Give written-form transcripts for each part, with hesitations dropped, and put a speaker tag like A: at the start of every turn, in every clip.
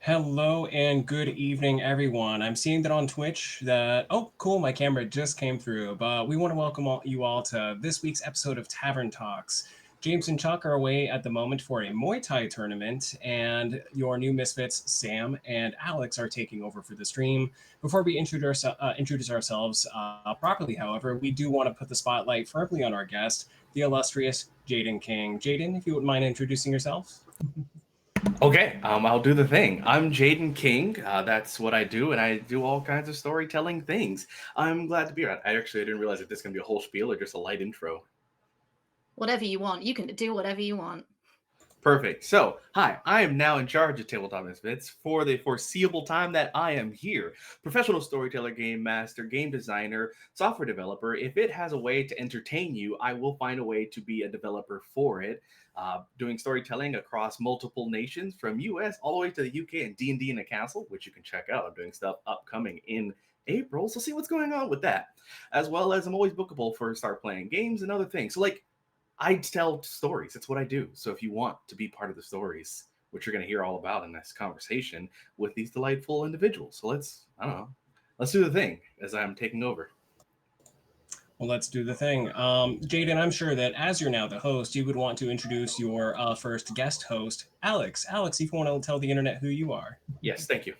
A: Hello and good evening, everyone. I'm seeing that on Twitch that, oh, cool, my camera just came through. But we want to welcome you all to this week's episode of Tavern Talks. James and Chuck are away at the moment for a Muay Thai tournament, and your new misfits, Sam and Alex, are taking over for the stream. Before we introduce ourselves properly, however, we do want to put the spotlight firmly on our guest, the illustrious Jayden King. Jayden, if you wouldn't mind introducing yourself.
B: Okay, I'll do the thing. I'm Jayden King. That's what I do, and I do all kinds of storytelling things. I'm glad to be here. I didn't realize if this is going to be a whole spiel or just a light intro.
C: Whatever you want. You can do whatever you want.
B: Perfect. So, hi, I am now in charge of Tabletop Misfits for the foreseeable time that I am here. Professional storyteller, game master, game designer, software developer. If it has a way to entertain you, I will find a way to be a developer for it. Doing storytelling across multiple nations, from US all the way to the UK and D&D in a Castle, which you can check out. I'm doing stuff upcoming in April, so see what's going on with that. As well as I'm always bookable for start playing games and other things. So I tell stories. That's what I do. So if you want to be part of the stories, which you're going to hear all about in this conversation with these delightful individuals. So let's do the thing as I'm taking over.
A: Well, let's do the thing. Jayden, I'm sure that as you're now the host, you would want to introduce your first guest host, Alex. Alex, if you want to tell the internet who you are.
B: Yes, thank you.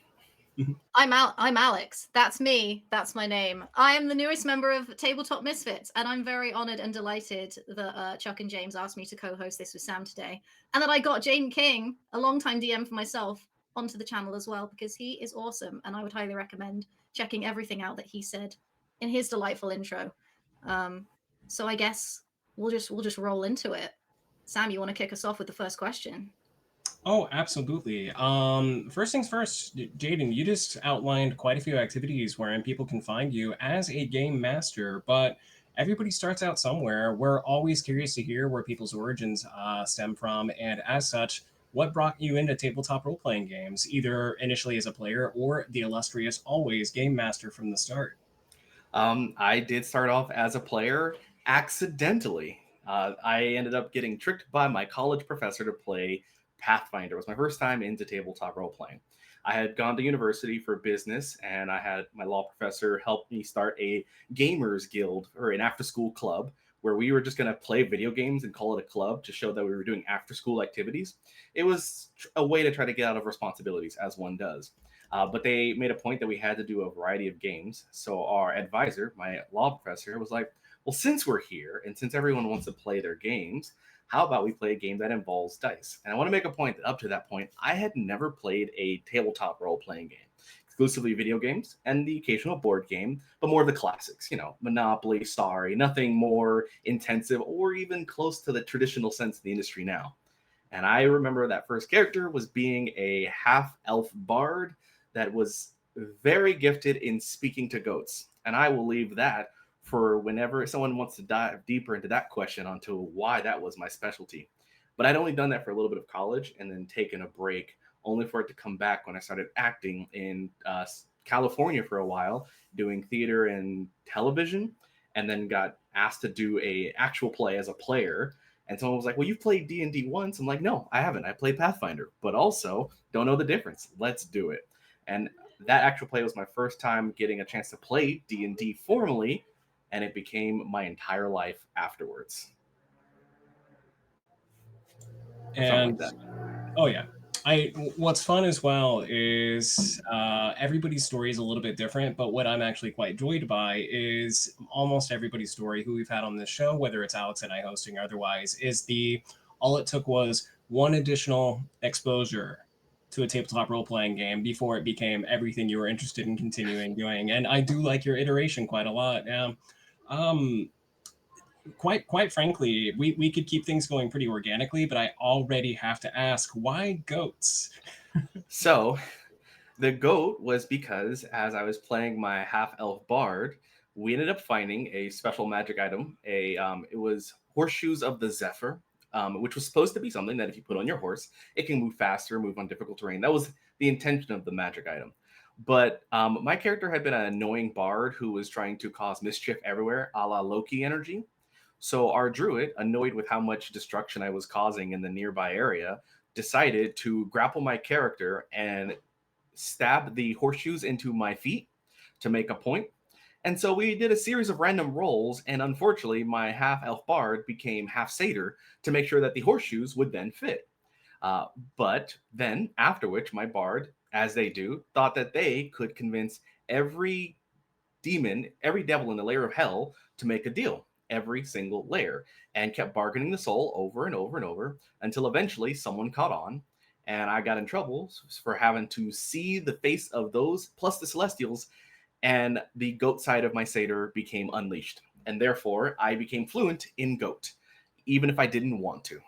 C: I'm Alex. That's me. That's my name. I am the newest member of Tabletop Misfits, and I'm very honored and delighted that Chuck and James asked me to co-host this with Sam today, and that I got Jayden King, a longtime DM for myself, onto the channel as well, because he is awesome, and I would highly recommend checking everything out that he said in his delightful intro. So I guess we'll just roll into it. Sam, you want to kick us off with the first question?
A: Oh, absolutely. First things first, Jayden, you just outlined quite a few activities wherein people can find you as a game master, but everybody starts out somewhere. We're always curious to hear where people's origins stem from, and as such, what brought you into tabletop role playing games, either initially as a player or the illustrious always game master from the start?
B: I did start off as a player accidentally. I ended up getting tricked by my college professor to play Pathfinder. It was my first time into tabletop role playing. I had gone to university for business, and I had my law professor help me start a gamers guild or an after school club where we were just going to play video games and call it a club to show that we were doing after school activities. It was a way to try to get out of responsibilities, as one does. But they made a point that we had to do a variety of games. So our advisor, my law professor, was like, well, since we're here and since everyone wants to play their games, how about we play a game that involves dice? And I want to make a point that up to that point, I had never played a tabletop role-playing game. Exclusively video games and the occasional board game, but more of the classics, Monopoly, Sorry, nothing more intensive or even close to the traditional sense of the industry now. And I remember that first character was being a half-elf bard that was very gifted in speaking to goats. And I will leave that for whenever someone wants to dive deeper into that question onto why that was my specialty. But I'd only done that for a little bit of college and then taken a break, only for it to come back when I started acting in California for a while, doing theater and television, and then got asked to do a actual play as a player. And someone was like, well, you've played D&D once. I'm like, no, I haven't. I played Pathfinder, but also don't know the difference. Let's do it. And that actual play was my first time getting a chance to play D&D formally, and it became my entire life afterwards.
A: And oh yeah, what's fun as well is everybody's story is a little bit different, but what I'm actually quite joyed by is almost everybody's story who we've had on this show, whether it's Alex and I hosting or otherwise, is the all it took was one additional exposure to a tabletop role-playing game before it became everything you were interested in continuing doing. And I do like your iteration quite a lot. Um, quite frankly, we could keep things going pretty organically, but I already have to ask, why goats?
B: So the goat was because as I was playing my half-elf bard, we ended up finding a special magic item. It was Horseshoes of the Zephyr, which was supposed to be something that if you put on your horse, it can move faster, move on difficult terrain. That was the intention of the magic item. But my character had been an annoying bard who was trying to cause mischief everywhere, a la Loki energy. So our druid, annoyed with how much destruction I was causing in the nearby area, decided to grapple my character and stab the horseshoes into my feet to make a point. And so we did a series of random rolls, and unfortunately, my half elf bard became half satyr to make sure that the horseshoes would then fit. Uh, but then, after which, my bard, as they do, thought that they could convince every demon, every devil in the layer of hell to make a deal, every single layer, and kept bargaining the soul over and over and over until eventually someone caught on. And I got in trouble for having to see the face of those plus the celestials, and the goat side of my satyr became unleashed. And therefore, I became fluent in goat, even if I didn't want to.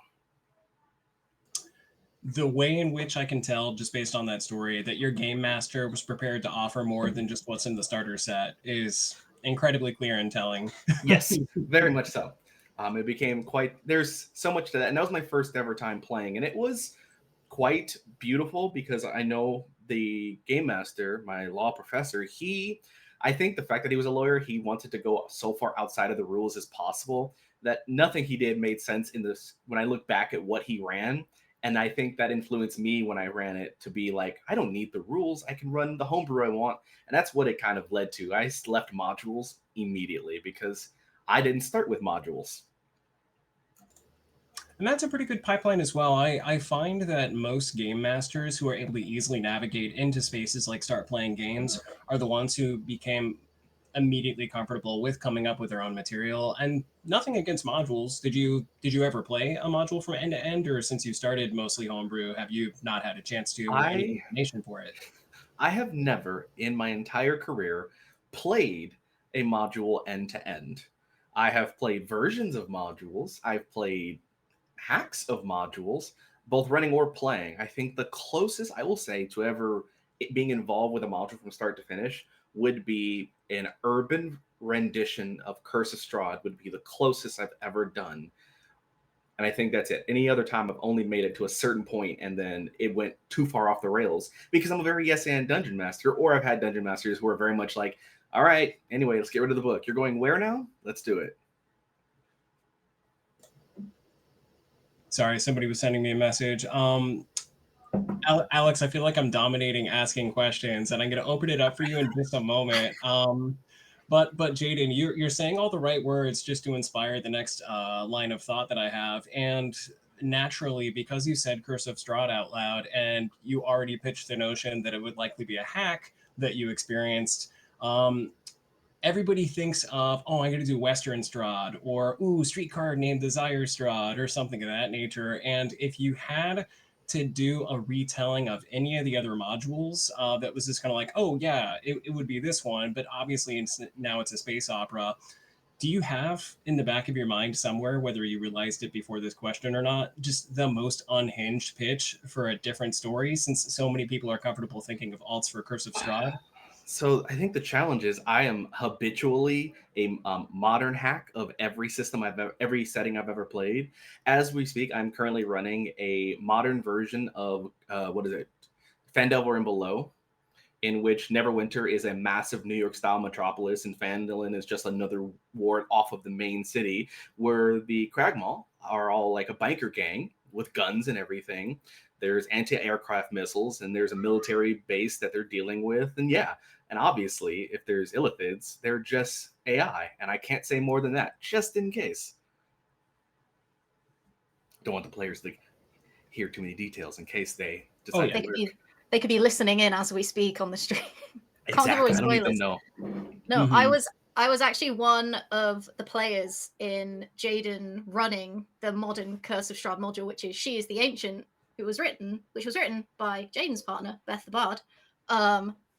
A: The way in which I can tell, just based on that story, that your game master was prepared to offer more than just what's in the starter set is incredibly clear and telling.
B: Yes, very much so. It became quite, there's so much to that. And that was my first ever time playing. And it was quite beautiful because I know the game master, my law professor, I think the fact that he was a lawyer, he wanted to go so far outside of the rules as possible that nothing he did made sense in this when I look back at what he ran. And I think that influenced me when I ran it to be like, I don't need the rules. I can run the homebrew I want. And that's what it kind of led to. I left modules immediately because I didn't start with modules.
A: And that's a pretty good pipeline as well. I find that most game masters who are able to easily navigate into spaces like start playing games are the ones who became immediately comfortable with coming up with their own material. And nothing against modules. Did you ever play a module from end to end, or since you started mostly homebrew, have you not had a chance to or any
B: I
A: information for it?
B: I have never in my entire career played a module end to end. I have played versions of modules. I've played hacks of modules, both running or playing. I think the closest I will say to ever being involved with a module from start to finish would be an urban rendition of Curse of Strahd would be the closest I've ever done. And I think that's it. Any other time I've only made it to a certain point and then it went too far off the rails because I'm a very yes and dungeon master, or I've had dungeon masters who are very much like, all right, anyway, let's get rid of the book. You're going where now? Let's do it.
A: Sorry, somebody was sending me a message. Alex, I feel like I'm dominating asking questions, and I'm going to open it up for you in just a moment. But Jayden, you're saying all the right words just to inspire the next line of thought that I have, and naturally, because you said Curse of Strahd out loud, and you already pitched the notion that it would likely be a hack that you experienced. Everybody thinks of, oh, I'm going to do Western Strahd, or, ooh, streetcar named Desire Strahd, or something of that nature. And if you had to do a retelling of any of the other modules that was just kind of like, oh, yeah, it would be this one, but obviously now it's a space opera. Do you have in the back of your mind somewhere, whether you realized it before this question or not, just the most unhinged pitch for a different story, since so many people are comfortable thinking of alts for Curse of Strahd?
B: So I think the challenge is I am habitually a modern hack of every system every setting I've ever played. As we speak, I'm currently running a modern version of what is it, Fandelver and Below, in which Neverwinter is a massive New York style metropolis, and Phandalin is just another ward off of the main city, where the Cragmaw are all like a biker gang with guns and everything. There's anti-aircraft missiles, and there's a military base that they're dealing with, and yeah, and obviously, if there's illithids, they're just AI, and I can't say more than that, just in case. Don't want the players to hear too many details in case they decide
A: yeah.
B: to lurk.
C: They could be listening in as we speak on the stream. Can't give away
B: Exactly, I don't need them
C: spoilers.
B: to know.
C: No,
A: Mhm.
C: I was actually one of the players in Jayden running the modern Curse of Strahd module, which is She is the Ancient, which was written by Jayden's partner, Beth the Bard.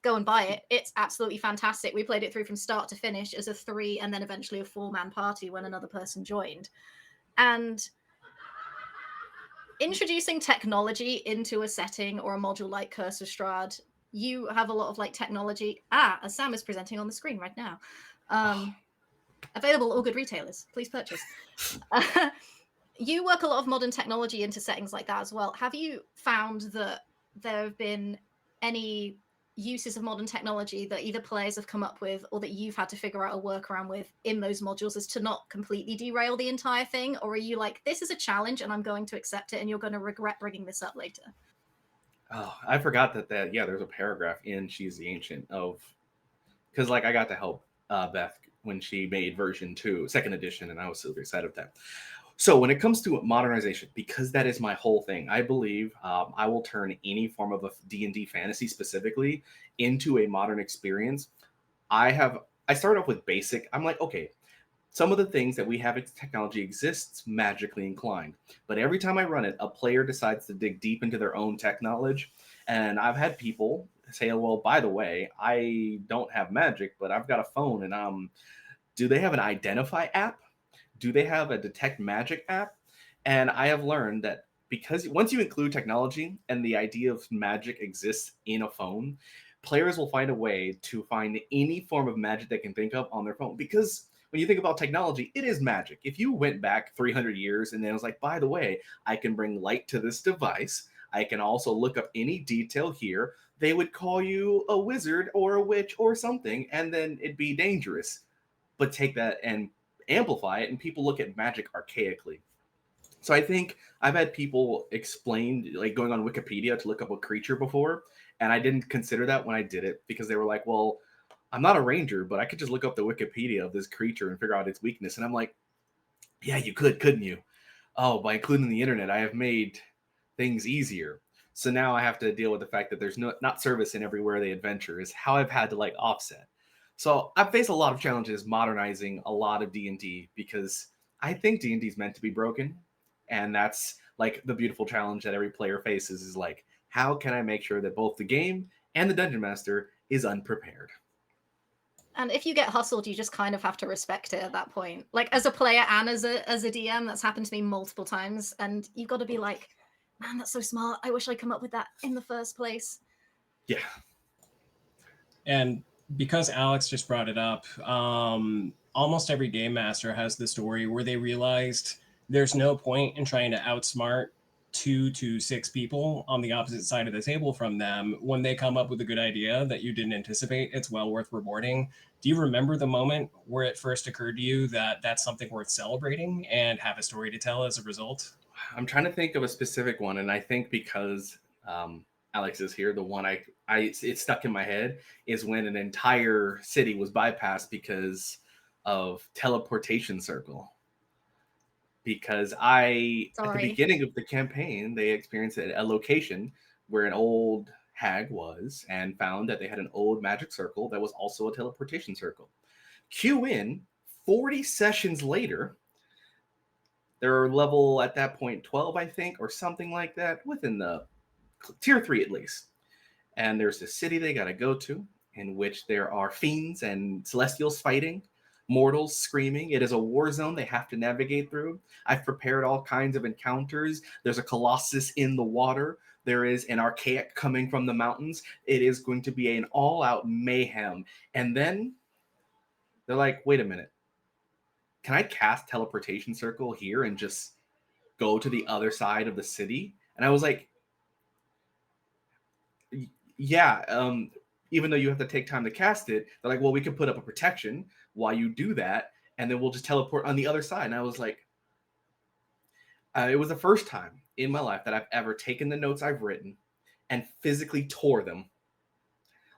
C: Go and buy it. It's absolutely fantastic. We played it through from start to finish as a 3 and then eventually a 4-man party when another person joined. And introducing technology into a setting or a module like Curse of Strahd, you have a lot of like technology. As Sam is presenting on the screen right now. Available at all good retailers. Please purchase. You work a lot of modern technology into settings like that as well. Have you found that there have been any uses of modern technology that either players have come up with or that you've had to figure out a workaround with in those modules as to not completely derail the entire thing? Or are you like, this is a challenge and I'm going to accept it and you're going to regret bringing this up later?
B: Oh, I forgot that yeah, there's a paragraph in She's the Ancient of, because like I got to help Beth when she made version 2, second edition, and I was super excited with that. So when it comes to modernization, because that is my whole thing, I believe I will turn any form of a D&D fantasy specifically into a modern experience. I started off with basic. I'm like, okay, some of the things that we have in technology exists magically inclined. But every time I run it, a player decides to dig deep into their own tech knowledge. And I've had people say, well, by the way, I don't have magic, but I've got a phone. And do they have an identify app? Do they have a detect magic app? And I have learned that because once you include technology and the idea of magic exists in a phone, players will find a way to find any form of magic they can think of on their phone. Because when you think about technology, it is magic. If you went back 300 years and then it was like, by the way, I can bring light to this device, I can also look up any detail here, they would call you a wizard or a witch or something, and then it'd be dangerous. But take that and amplify it, and people look at magic archaically. So I think I've had people explain, like going on Wikipedia to look up a creature before, and I didn't consider that when I did it because they were like, well, I'm not a ranger, but I could just look up the Wikipedia of this creature and figure out its weakness. And I'm like, yeah, you could, couldn't you? Oh, by including the internet, I have made things easier. So now I have to deal with the fact that there's not service in everywhere they adventure is how I've had to like offset. So I've faced a lot of challenges modernizing a lot of D&D because I think D&D is meant to be broken, and that's like the beautiful challenge that every player faces is like, how can I make sure that both the game and the dungeon master is unprepared?
C: And if you get hustled, you just kind of have to respect it at that point. Like as a player and as a DM, that's happened to me multiple times, and you've got to be like, man, that's so smart. I wish I'd come up with that in the first place.
B: Yeah.
A: And because Alex just brought it up, almost every game master has the story where they realized there's no point in trying to outsmart 2 to 6 people on the opposite side of the table from them when they come up with a good idea that you didn't anticipate. It's well worth rewarding. Do you remember the moment where it first occurred to you that that's something worth celebrating and have a story to tell as a result?
B: I'm trying to think of a specific one, and I think because Alex is here, the one it stuck in my head is when an entire city was bypassed because of teleportation circle. Because at the
C: Sorry.
B: beginning of the campaign, they experienced a location where an old hag was and found that they had an old magic circle that was also a teleportation circle. Cue in 40 sessions later, they're level at that point 12, I think, or something like that, within the tier 3 at least. And there's this city they got to go to in which there are fiends and celestials fighting, mortals screaming. It is a war zone they have to navigate through. I've prepared all kinds of encounters. There's a colossus in the water. There is an archaic coming from the mountains. It is going to be an all out mayhem. And then they're like, wait a minute. Can I cast teleportation circle here and just go to the other side of the city? And I was like, yeah, even though you have to take time to cast it, they're like, well, we could put up a protection while you do that, and then we'll just teleport on the other side. And I was like, it was the first time in my life that I've ever taken the notes I've written and physically tore them.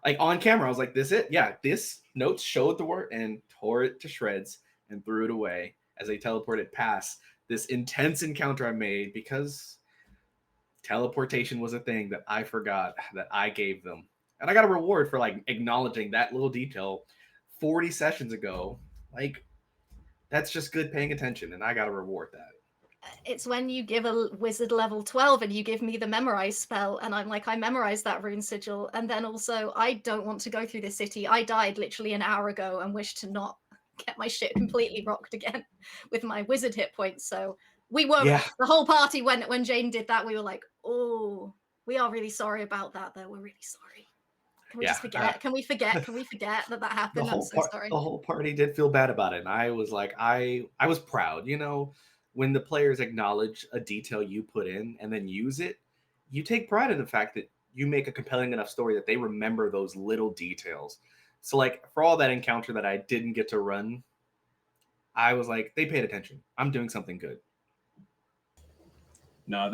B: Like on camera, I was like, this it? Yeah, this notes showed the word and tore it to shreds and threw it away as they teleported past this intense encounter I made because teleportation was a thing that I forgot that I gave them. And I got a reward for like acknowledging that little detail 40 sessions ago. Like that's just good paying attention, and I got to reward that.
C: It's when you give a wizard level 12 and you give me the memorize spell, and I'm like, I memorized that rune sigil, and then also I don't want to go through this city. I died literally an hour ago and wish to not get my shit completely rocked again with my wizard hit points. So we were
B: Yeah,
C: the whole party when Jayden did that, we were like, oh, we are really sorry about that though. We're really sorry. Can we
B: yeah.
C: just forget? Can we forget? Can we forget that happened? I'm so
B: The
C: sorry.
B: whole party did feel bad about it, and I was like, I was proud. You know, when the players acknowledge a detail you put in and then use it, you take pride in the fact that you make a compelling enough story that they remember those little details. So, like for all that encounter that I didn't get to run, I was like, they paid attention. I'm doing something good.
A: No,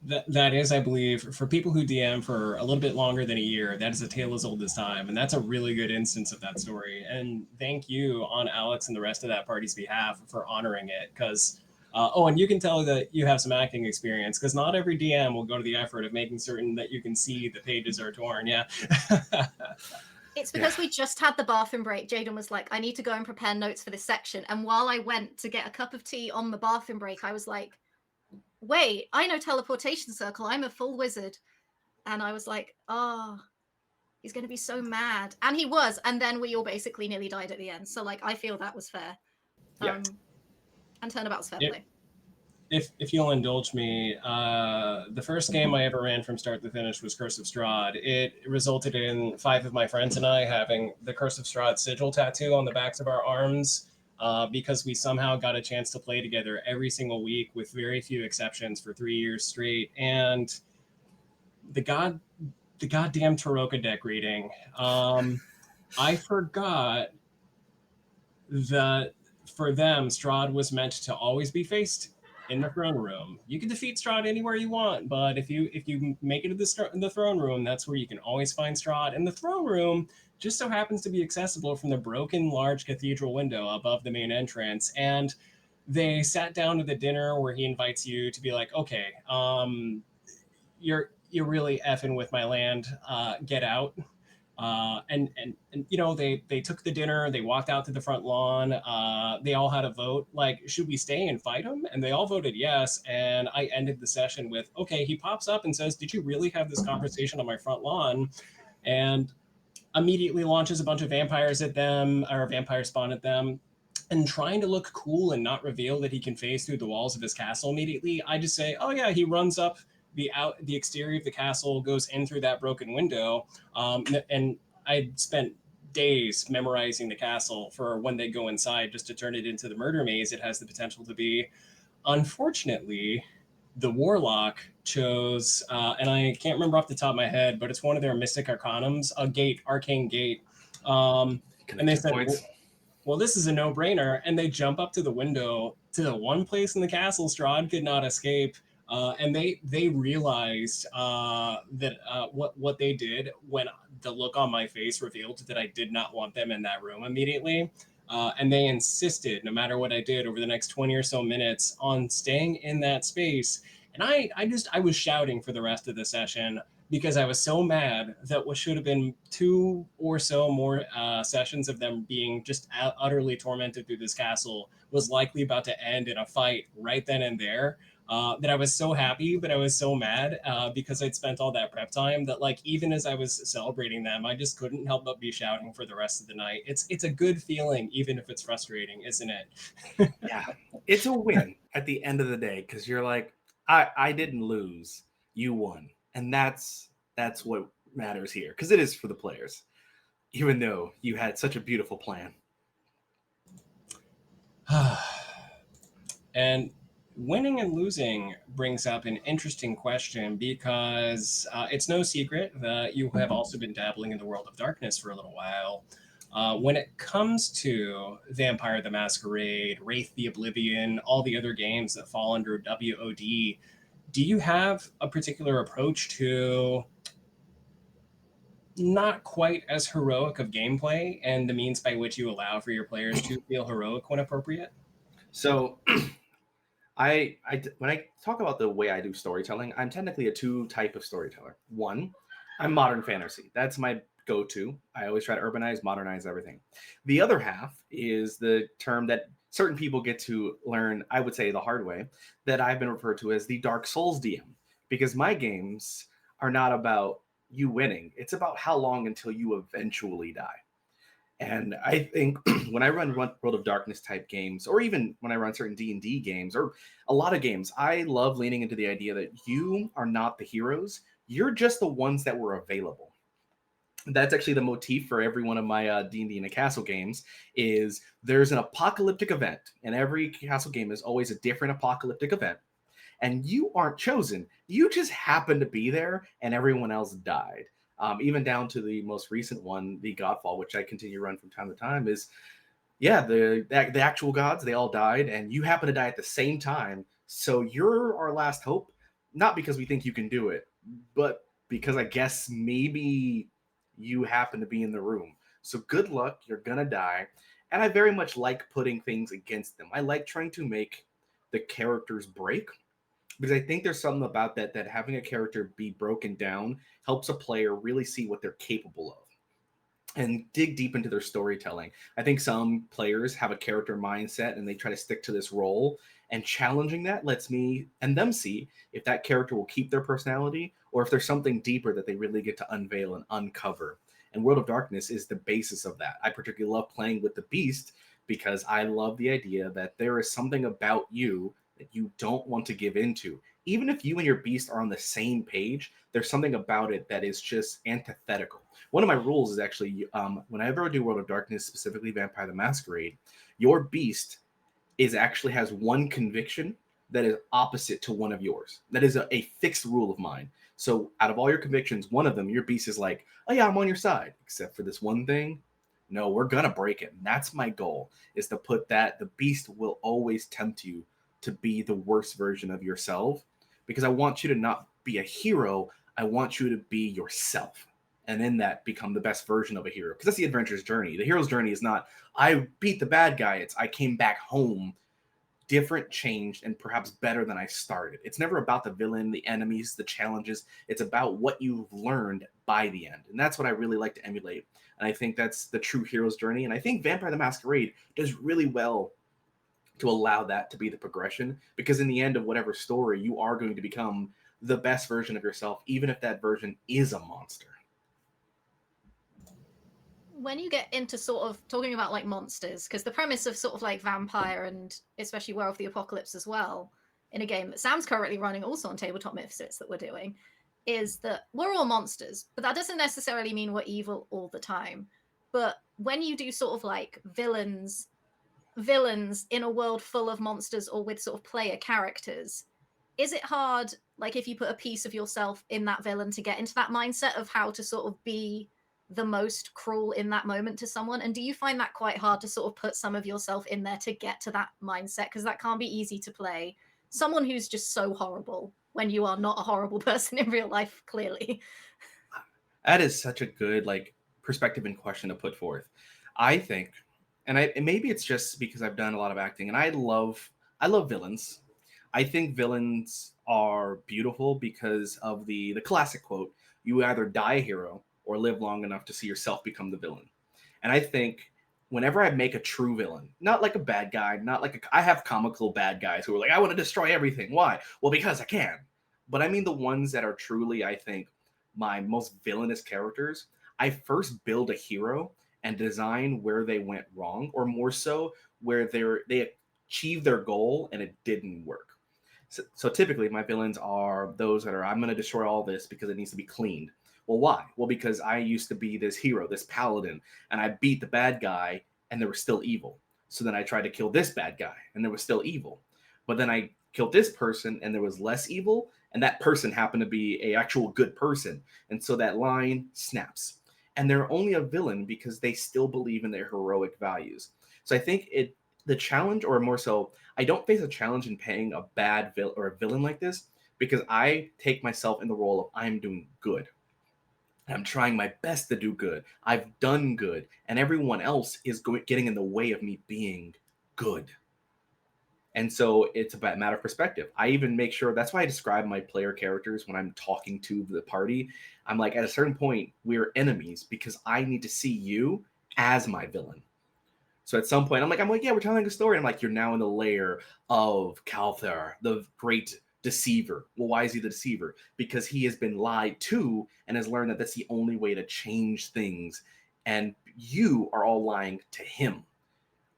A: That is, I believe, for people who DM for a little bit longer than a year, that is a tale as old as time. And that's a really good instance of that story. And thank you on Alex and the rest of that party's behalf for honoring it. Because, oh, and you can tell that you have some acting experience because not every DM will go to the effort of making certain that you can see the pages are torn. Yeah.
C: It's because we just had the bathroom break. Jayden was like, I need to go and prepare notes for this section. And while I went to get a cup of tea on the bathroom break, I was like, wait, I know teleportation circle. I'm a full wizard. And I was like, oh, he's going to be so mad. And he was. And then we all basically nearly died at the end. So, like, I feel that was fair.
B: Yeah.
C: And turnabout's fair
A: Yep.
C: play.
A: If you'll indulge me, the first game I ever ran from start to finish was Curse of Strahd. It resulted in 5 of my friends and I having the Curse of Strahd sigil tattoo on the backs of our arms because we somehow got a chance to play together every single week with very few exceptions for 3 years straight. And the goddamn Taroka deck reading. I forgot that for them, Strahd was meant to always be faced in the throne room. You can defeat Strahd anywhere you want, but if you make it to the throne room, that's where you can always find Strahd. And the throne room just so happens to be accessible from the broken large cathedral window above the main entrance. And they sat down to the dinner where he invites you to be like, okay, you're really effing with my land. Get out. And you know they took the dinner, they walked out to the front lawn, they all had a vote like should we stay and fight him, and they all voted yes. And I ended the session with, okay, he pops up and says, did you really have this conversation on my front lawn? And immediately launches a bunch of vampires at them, or vampire spawn at them, and trying to look cool and not reveal that he can phase through the walls of his castle immediately, I just say, oh yeah, he runs up the exterior of the castle, goes in through that broken window. And I spent days memorizing the castle for when they go inside just to turn it into the murder maze it has the potential to be. Unfortunately, the warlock chose, and I can't remember off the top of my head, but it's one of their mystic arcanums, a gate, arcane gate. And they said, well, this is a no-brainer. And they jump up to the window to the one place in the castle Strahd could not escape. And they realized that what they did when the look on my face revealed that I did not want them in that room immediately. And they insisted, no matter what I did over the next 20 or so minutes, on staying in that space. And I was shouting for the rest of the session because I was so mad that what should have been 2 or so more sessions of them being just utterly tormented through this castle was likely about to end in a fight right then and there. That I was so happy, but I was so mad because I'd spent all that prep time that, like, even as I was celebrating them, I just couldn't help but be shouting for the rest of the night. It's a good feeling, even if it's frustrating, isn't it?
B: Yeah, it's a win at the end of the day because you're like, I didn't lose, you won, and that's what matters here because it is for the players, even though you had such a beautiful plan.
A: And winning and losing brings up an interesting question because it's no secret that you have also been dabbling in the world of darkness for a little while. When it comes to Vampire the Masquerade, Wraith the Oblivion, all the other games that fall under WOD, do you have a particular approach to not quite as heroic of gameplay and the means by which you allow for your players to feel heroic when appropriate?
B: So I when I talk about the way I do storytelling, I'm technically a 2 type of storyteller. One, I'm modern fantasy. That's my go-to. I always try to urbanize, modernize everything. The other half is the term that certain people get to learn, I would say the hard way, that I've been referred to as the Dark Souls DM, because my games are not about you winning. It's about how long until you eventually die. And I think when I run World of Darkness type games, or even when I run certain D&D games, or a lot of games, I love leaning into the idea that you are not the heroes. You're just the ones that were available. That's actually the motif for every one of my D&D in a Castle games is there's an apocalyptic event. And every Castle game is always a different apocalyptic event. And you aren't chosen. You just happen to be there and everyone else died. Even down to the most recent one, the Godfall, which I continue to run from time to time, is the actual gods, they all died, and you happen to die at the same time. So you're our last hope, not because we think you can do it, but because I guess maybe you happen to be in the room. So good luck, you're gonna die. And I very much like putting things against them. I like trying to make the characters break because I think there's something about that having a character be broken down helps a player really see what they're capable of and dig deep into their storytelling. I think some players have a character mindset and they try to stick to this role, and challenging that lets me and them see if that character will keep their personality or if there's something deeper that they really get to unveil and uncover. And World of Darkness is the basis of that. I particularly love playing with the Beast because I love the idea that there is something about you that you don't want to give into. Even if you and your Beast are on the same page, there's something about it that is just antithetical. One of my rules is actually whenever I do World of Darkness, specifically Vampire the Masquerade, your Beast is actually has one conviction that is opposite to one of yours. That is a fixed rule of mine. So out of all your convictions, one of them, your Beast is like, oh yeah, I'm on your side, except for this one thing. No, we're gonna break it. And that's my goal, is to put that the Beast will always tempt you to be the worst version of yourself, because I want you to not be a hero. I want you to be yourself, and in that become the best version of a hero, because that's the adventurer's journey. The hero's journey is not I beat the bad guy, it's I came back home different, changed, and perhaps better than I started. It's never about the villain, the enemies, the challenges. It's about what you've learned by the end, and that's what I really like to emulate. And I think that's the true hero's journey, and I think Vampire the Masquerade does really well to allow that to be the progression, because in the end of whatever story, you are going to become the best version of yourself, even if that version is a monster.
C: When you get into sort of talking about like monsters, because the premise of sort of like vampire and especially War of the Apocalypse as well, in a game that Sam's currently running also on Tabletop Misfits that we're doing, is that we're all monsters, but that doesn't necessarily mean we're evil all the time. But when you do sort of like villains in a world full of monsters or with sort of player characters, is it hard, like if you put a piece of yourself in that villain, to get into that mindset of how to sort of be the most cruel in that moment to someone? And do you find that quite hard to sort of put some of yourself in there to get to that mindset? Because that can't be easy to play someone who's just so horrible when you are not a horrible person in real life, clearly.
B: That is such a good like perspective and question to put forth. I think, and maybe it's just because I've done a lot of acting, and I love villains. I think villains are beautiful because of the classic quote: "You either die a hero or live long enough to see yourself become the villain." And I think whenever I make a true villain, not like a bad guy, not like I have comical bad guys who are like, I want to destroy everything. Why? Well, because I can. But I mean the ones that are truly, I think, my most villainous characters. I first build a hero and design where they went wrong, or more so, where they achieved their goal and it didn't work. So typically, my villains are those that are I'm going to destroy all this because it needs to be cleaned. Well, why? Well, because I used to be this hero, this paladin, and I beat the bad guy, and there was still evil. So then I tried to kill this bad guy, and there was still evil. But then I killed this person, and there was less evil, and that person happened to be a actual good person, and so that line snaps. And they're only a villain because they still believe in their heroic values. So I think the challenge, or more so, I don't face a challenge in playing a bad villain or a villain like this, because I take myself in the role of I'm doing good. I'm trying my best to do good. I've done good, and everyone else is getting in the way of me being good. And so it's a matter of perspective. I even make sure that's why I describe my player characters when I'm talking to the party. I'm like, at a certain point, we're enemies because I need to see you as my villain. So at some point, I'm like, yeah, we're telling a story. I'm like, you're now in the lair of Calthar, the great deceiver. Well, why is he the deceiver? Because he has been lied to and has learned that that's the only way to change things. And you are all lying to him.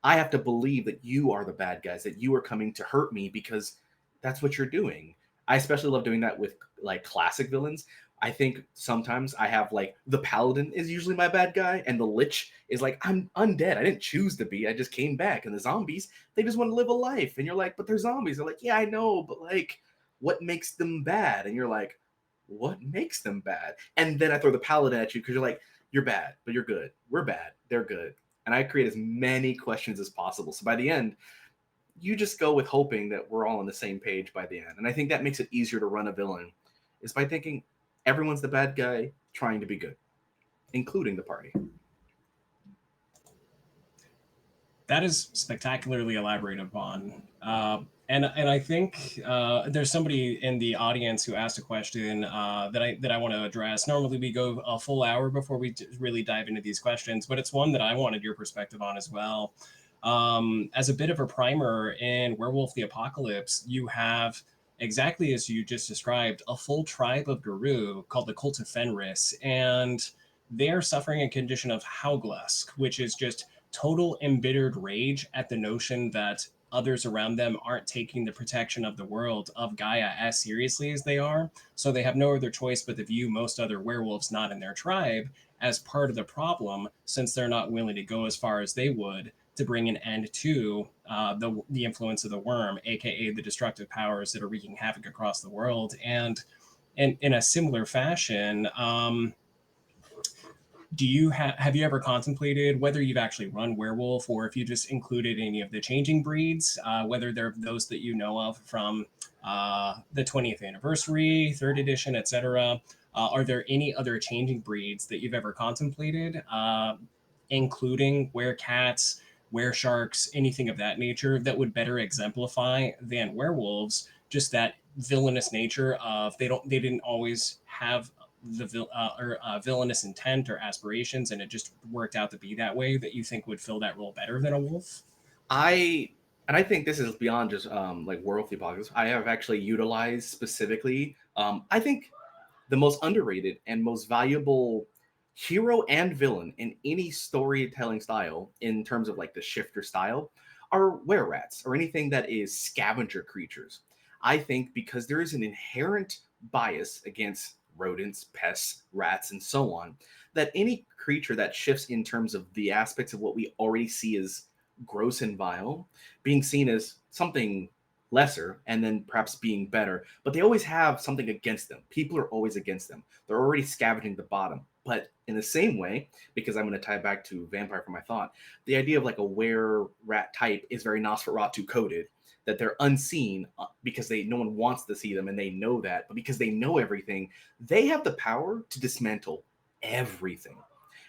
B: I have to believe that you are the bad guys, that you are coming to hurt me because that's what you're doing. I especially love doing that with like classic villains. I think sometimes I have like the paladin is usually my bad guy, and the lich is like, I'm undead. I didn't choose to be. I just came back. And the zombies, they just want to live a life. And you're like, but they're zombies. They're like, yeah, I know, but like, what makes them bad? And you're like, what makes them bad? And then I throw the paladin at you because you're like, you're bad, but you're good. We're bad. They're good. And I create as many questions as possible. So by the end, you just go with hoping that we're all on the same page by the end. And I think that makes it easier to run a villain, is by thinking everyone's the bad guy trying to be good, including the party.
A: That is spectacularly elaborated upon. And I think there's somebody in the audience who asked a question that I want to address. Normally we go a full hour before we really dive into these questions, but it's one that I wanted your perspective on as well. As a bit of a primer, in Werewolf the Apocalypse, you have, exactly as you just described, a full tribe of Guru called the Cult of Fenris, and they're suffering a condition of Hauglusk, which is just total embittered rage at the notion that others around them aren't taking the protection of the world, of Gaia, as seriously as they are. So they have no other choice but to view most other werewolves not in their tribe as part of the problem, since they're not willing to go as far as they would to bring an end to the influence of the worm, aka the destructive powers that are wreaking havoc across the world. And in a similar fashion, do you have you ever contemplated whether you've actually run werewolf, or if you just included any of the changing breeds, whether they're those that you know of from the 20th anniversary, third edition, etc.? Are there any other changing breeds that you've ever contemplated, including werecats, weresharks, anything of that nature, that would better exemplify than werewolves just that villainous nature of they didn't always have villainous intent or aspirations, and it just worked out to be that way, that you think would fill that role better than a wolf?
B: I think this is beyond just like Werewolf the Apocalypse. I have actually utilized specifically. I think the most underrated and most valuable hero and villain in any storytelling style, in terms of like the shifter style, are were rats or anything that is scavenger creatures. I think because there is an inherent bias against rodents, pests, rats, and so on, that any creature that shifts in terms of the aspects of what we already see as gross and vile being seen as something lesser and then perhaps being better, but they always have something against them. People are always against them. They're already scavenging the bottom. But in the same way, because I'm going to tie it back to vampire for my thought, the idea of like a were rat type is very Nosferatu coded, that they're unseen because no one wants to see them, and they know that. But because they know everything, they have the power to dismantle everything.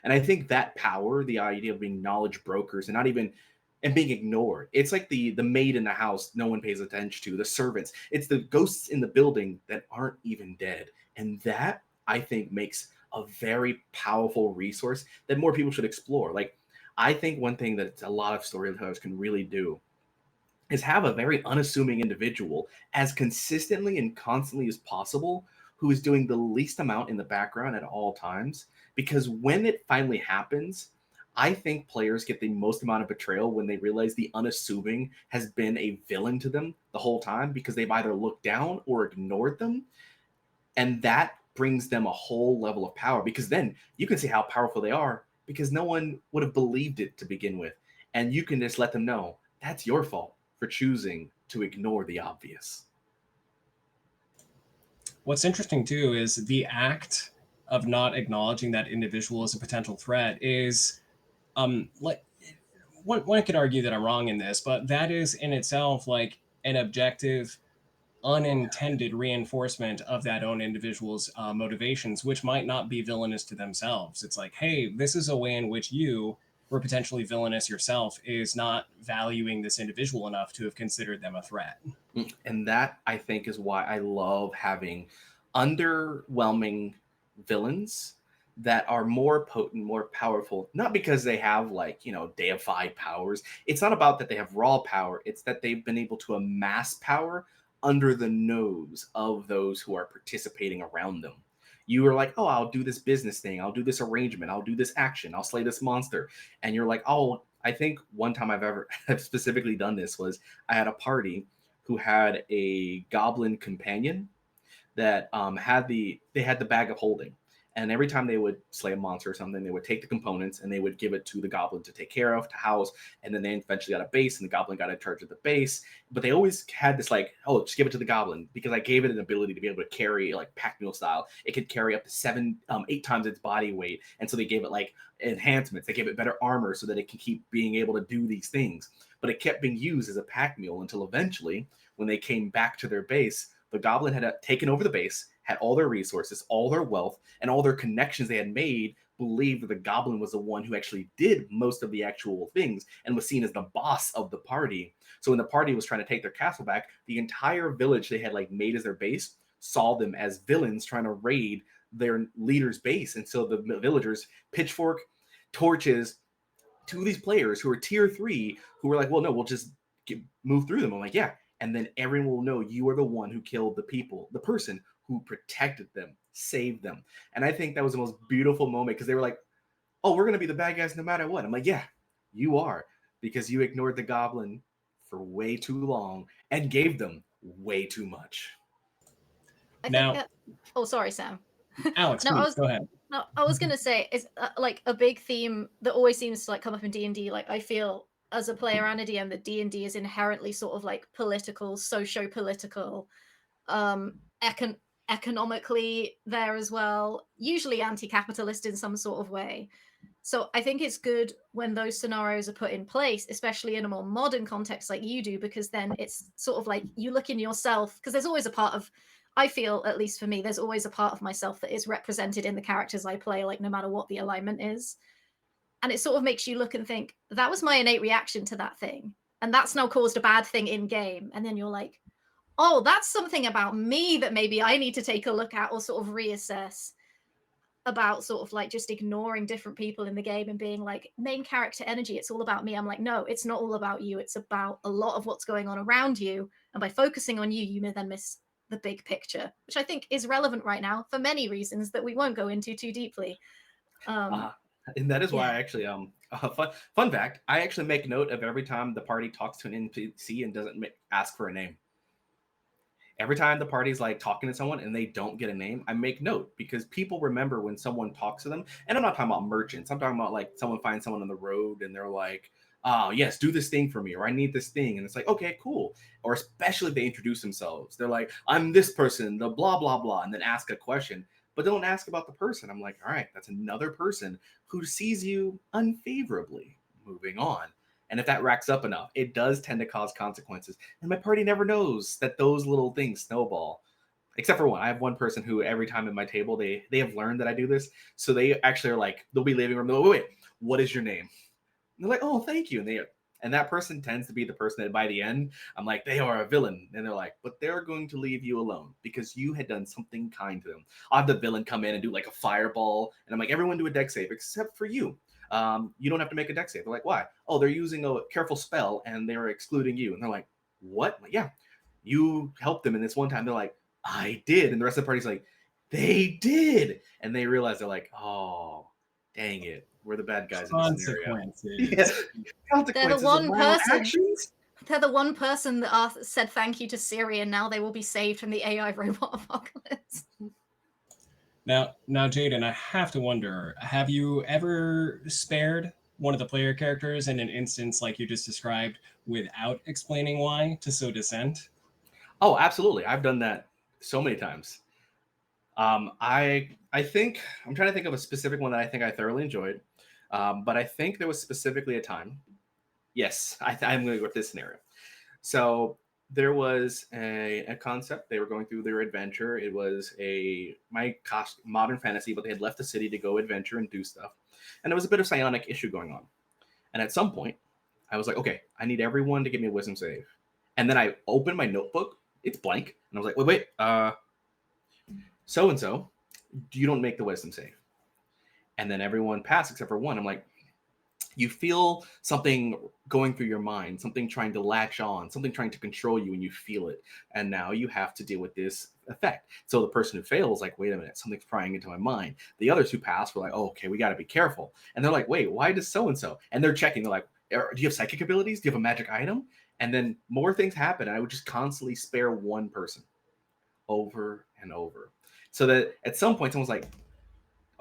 B: And I think that power, the idea of being knowledge brokers and not even and being ignored. It's like the maid in the house no one pays attention to, the servants. It's the ghosts in the building that aren't even dead. And that, I think, makes a very powerful resource that more people should explore. Like, I think one thing that a lot of storytellers can really do is have a very unassuming individual as consistently and constantly as possible, who is doing the least amount in the background at all times. Because when it finally happens, I think players get the most amount of betrayal when they realize the unassuming has been a villain to them the whole time, because they've either looked down or ignored them. And that brings them a whole level of power, because then you can see how powerful they are, because no one would have believed it to begin with. And you can just let them know that's your fault for choosing to ignore the obvious.
A: What's interesting too is the act of not acknowledging that individual as a potential threat is, like, one could argue that I'm wrong in this, but that is in itself like an objective, unintended reinforcement of that own individual's motivations, which might not be villainous to themselves. It's like, hey, this is a way in which you were potentially villainous yourself, is not valuing this individual enough to have considered them a threat.
B: And that, I think, is why I love having underwhelming villains that are more potent, more powerful, not because they have, like, deified powers. It's not about that they have raw power. It's that they've been able to amass power under the nose of those who are participating around them. You are like, oh, I'll do this business thing. I'll do this arrangement. I'll do this action. I'll slay this monster. And you're like, oh, I think one time I've ever have specifically done this was I had a party who had a goblin companion that they had the bag of holding, and every time they would slay a monster or something, they would take the components and they would give it to the goblin to take care of, to house, and then they eventually got a base, and the goblin got in charge of the base. But they always had this like, oh, just give it to the goblin, because I gave it an ability to be able to carry, like pack mule style. It could carry up to 8 times its body weight, and so they gave it like enhancements. They gave it better armor so that it can keep being able to do these things. but it kept being used as a pack mule until eventually, when they came back to their base, the goblin had taken over the base, had all their resources, all their wealth, and all their connections they had made, believed that the goblin was the one who actually did most of the actual things and was seen as the boss of the party. So when the party was trying to take their castle back, the entire village they had like made as their base saw them as villains trying to raid their leader's base. And so the villagers pitchfork, torches to these players who are tier 3 who were like, well, no, we'll just move through them. I'm like, yeah. And then everyone will know you are the one who killed the people, the person who protected them, saved them. And I think that was the most beautiful moment because they were like, oh, we're going to be the bad guys no matter what. I'm like, yeah, you are, because you ignored the goblin for way too long and gave them way too much.
C: I
A: Now,
C: think oh, sorry, Sam.
A: Alex,
C: No,
A: please go ahead.
C: No, I was gonna say it's like a big theme that always seems to like come up in D&D. Like I feel as a player and a DM that D&D is inherently sort of like political, socio-political, um, economically there as well. Usually anti-capitalist in some sort of way. So I think it's good when those scenarios are put in place, especially in a more modern context like you do, because then it's sort of like you look in yourself, because there's always a part of, I feel, at least for me, there's always a part of myself that is represented in the characters I play, like no matter what the alignment is. And it sort of makes you look and think, that was my innate reaction to that thing. And that's now caused a bad thing in game. And then you're like, oh, that's something about me that maybe I need to take a look at or sort of reassess about sort of like just ignoring different people in the game and being like main character energy, it's all about me. I'm like, no, it's not all about you, it's about a lot of what's going on around you, and by focusing on you, you may then miss the big picture, which I think is relevant right now for many reasons that we won't go into too deeply.
B: And that is why I actually fun fact, I actually make note of every time the party talks to an NPC and doesn't ask for a name. Every time the party's like talking to someone and they don't get a name, I make note, because people remember when someone talks to them. And I'm not talking about merchants. I'm talking about like someone finds someone on the road and they're like, oh, yes, do this thing for me, or I need this thing. And it's like, okay, cool. Or especially if they introduce themselves. They're like, I'm this person, the blah, blah, blah, and then ask a question, but don't ask about the person. I'm like, all right, that's another person who sees you unfavorably. Moving on. And if that racks up enough, it does tend to cause consequences. And my party never knows that those little things snowball. Except for one. I have one person who every time at my table, they have learned that I do this. So they actually are like, they'll be leaving room. They'll go, wait, what is your name? And they're like, oh, thank you. And that person tends to be the person that by the end, I'm like, they are a villain. And they're like, but they're going to leave you alone because you had done something kind to them. I'll have the villain come in and do like a fireball. And I'm like, everyone do a dex save except for you. You don't have to make a dex save. They're like, why? Oh, they're using a careful spell and they're excluding you. And they're like, what? I'm like, yeah, you helped them in this one time. They're like, I did. And the rest of the party's like, they did. And they realize they're like, oh, dang it. We're the bad guys in this scenario.
A: Yeah.
C: Consequences they're the one person. Actions? They're the one person that said thank you to Siri, and now they will be saved from the AI robot apocalypse.
A: Now, Jayden, I have to wonder, have you ever spared one of the player characters in an instance like you just described without explaining why to sow dissent?
B: Oh, absolutely. I've done that so many times. I think, I'm trying to think of a specific one that I think I thoroughly enjoyed. But I think there was specifically a time. Yes, I'm going to go with this scenario. So there was a concept. They were going through their adventure. It was modern fantasy, but they had left the city to go adventure and do stuff. And there was a bit of psionic issue going on. And at some point, I was like, okay, I need everyone to give me a wisdom save. And then I opened my notebook. It's blank. And I was like, wait, so-and-so, you don't make the wisdom save. And then everyone passed except for one. I'm like, you feel something going through your mind, something trying to latch on, something trying to control you, and you feel it. And now you have to deal with this effect. So the person who fails, like, wait a minute, something's prying into my mind. The others who pass were like, oh, okay, we got to be careful. And they're like, wait, why does so-and-so? And they're checking. They're like, do you have psychic abilities? Do you have a magic item? And then more things happen. And I would just constantly spare one person over and over. So that at some point, someone's like,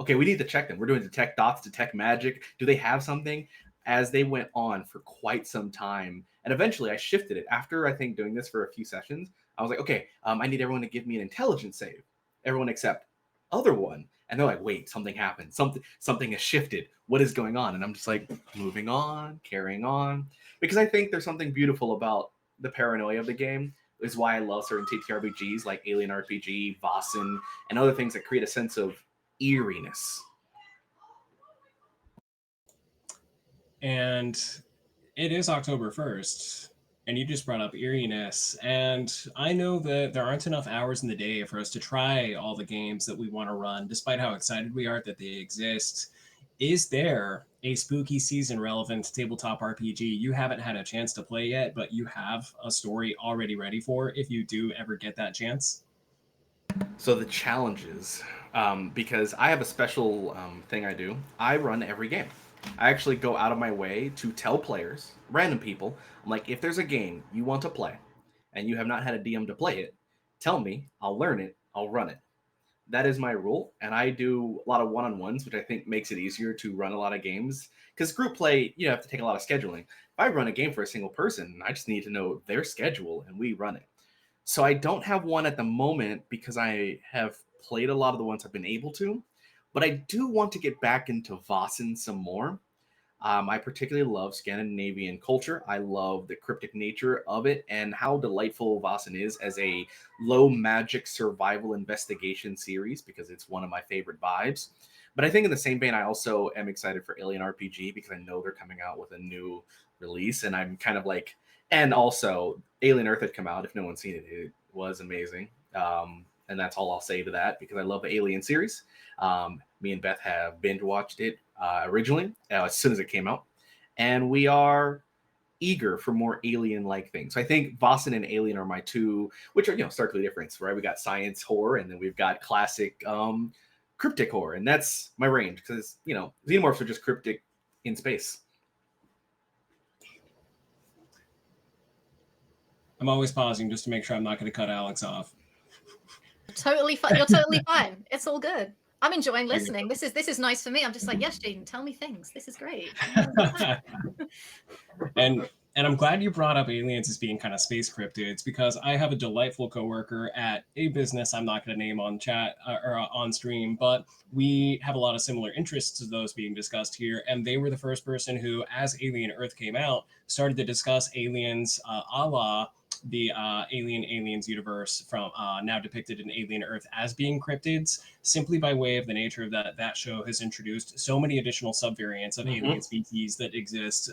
B: okay, we need to check them. We're doing detect dots, detect magic. Do they have something? As they went on for quite some time. And eventually I shifted it. After, I think, doing this for a few sessions, I was like, okay, I need everyone to give me an intelligence save. Everyone except other one. And they're like, wait, something happened. Something has shifted. What is going on? And I'm just like, moving on, carrying on. Because I think there's something beautiful about the paranoia of the game. Is why I love certain TTRPGs like Alien RPG, Vossen, and other things that create a sense of eeriness.
A: And it is October 1st, and you just brought up eeriness. And I know that there aren't enough hours in the day for us to try all the games that we want to run, despite how excited we are that they exist. Is there a spooky season relevant tabletop RPG you haven't had a chance to play yet, but you have a story already ready for if you do ever get that chance?
B: So the challenges, because I have a special thing I do. I run every game. I actually go out of my way to tell players, random people, I'm like, if there's a game you want to play, and you have not had a DM to play it, tell me. I'll learn it. I'll run it. That is my rule, and I do a lot of one-on-ones, which I think makes it easier to run a lot of games. Because group play, you have to take a lot of scheduling. If I run a game for a single person, I just need to know their schedule, and we run it. So I don't have one at the moment because I have played a lot of the ones I've been able to, but I do want to get back into Vossen some more. I particularly love Scandinavian culture. I love the cryptic nature of it and how delightful Vossen is as a low magic survival investigation series because it's one of my favorite vibes. But I think in the same vein, I also am excited for Alien RPG because I know they're coming out with a new release, and I'm kind of like, and also Alien Earth had come out. If no one's seen it, it was amazing. And that's all I'll say to that because I love the Alien series. Me and Beth have binge watched it originally as soon as it came out, and we are eager for more alien-like things. So I think Vossen and Alien are my two, which are starkly different. Right, we got science horror, and then we've got classic cryptic horror, and that's my range because xenomorphs are just cryptic in space.
A: I'm always pausing just to make sure I'm not going to cut Alex off.
C: Totally fine. You're totally fine. It's all good. I'm enjoying listening. This is nice for me. I'm just like, yes, Jayden, tell me things. This is great.
A: and and I'm glad you brought up aliens as being kind of space cryptids because I have a delightful coworker at a business I'm not going to name on chat or on stream, but we have a lot of similar interests to those being discussed here. And they were the first person who, as Alien Earth came out, started to discuss aliens a la the Aliens universe from now depicted in Alien Earth as being cryptids, simply by way of the nature of that show has introduced so many additional subvariants of alien species that exist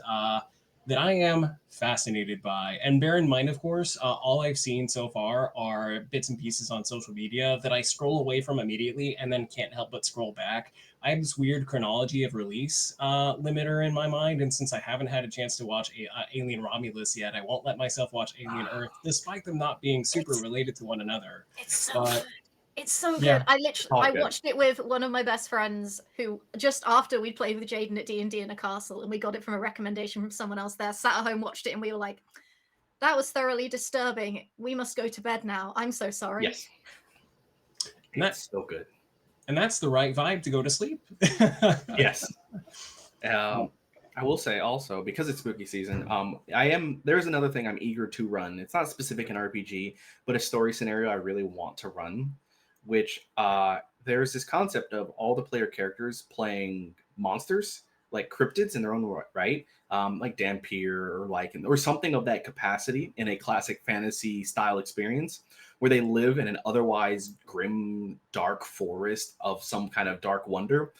A: that I am fascinated by. And bear in mind, of course, all I've seen so far are bits and pieces on social media that I scroll away from immediately and then can't help but scroll back. I have this weird chronology of release limiter in my mind, and since I haven't had a chance to watch Alien Romulus yet, I won't let myself watch Alien Earth, despite them not being super related to one another.
C: It's so
A: But
C: good. It's so good.
A: yeah,
C: I watched it with one of my best friends who just after we played with Jayden at D&D in a castle and we got it from a recommendation from someone else there, sat at home, watched it, and we were like, that was thoroughly disturbing. We must go to bed now. I'm so sorry.
B: Yes. That's so good.
A: And that's the right vibe to go to sleep.
B: Yes. I will say also because it's spooky season. There's another thing I'm eager to run. It's not specific in RPG, but a story scenario I really want to run, which there's this concept of all the player characters playing monsters like cryptids in their own right, like Dampier or something of that capacity in a classic fantasy style experience where they live in an otherwise grim, dark forest of some kind of dark wonder,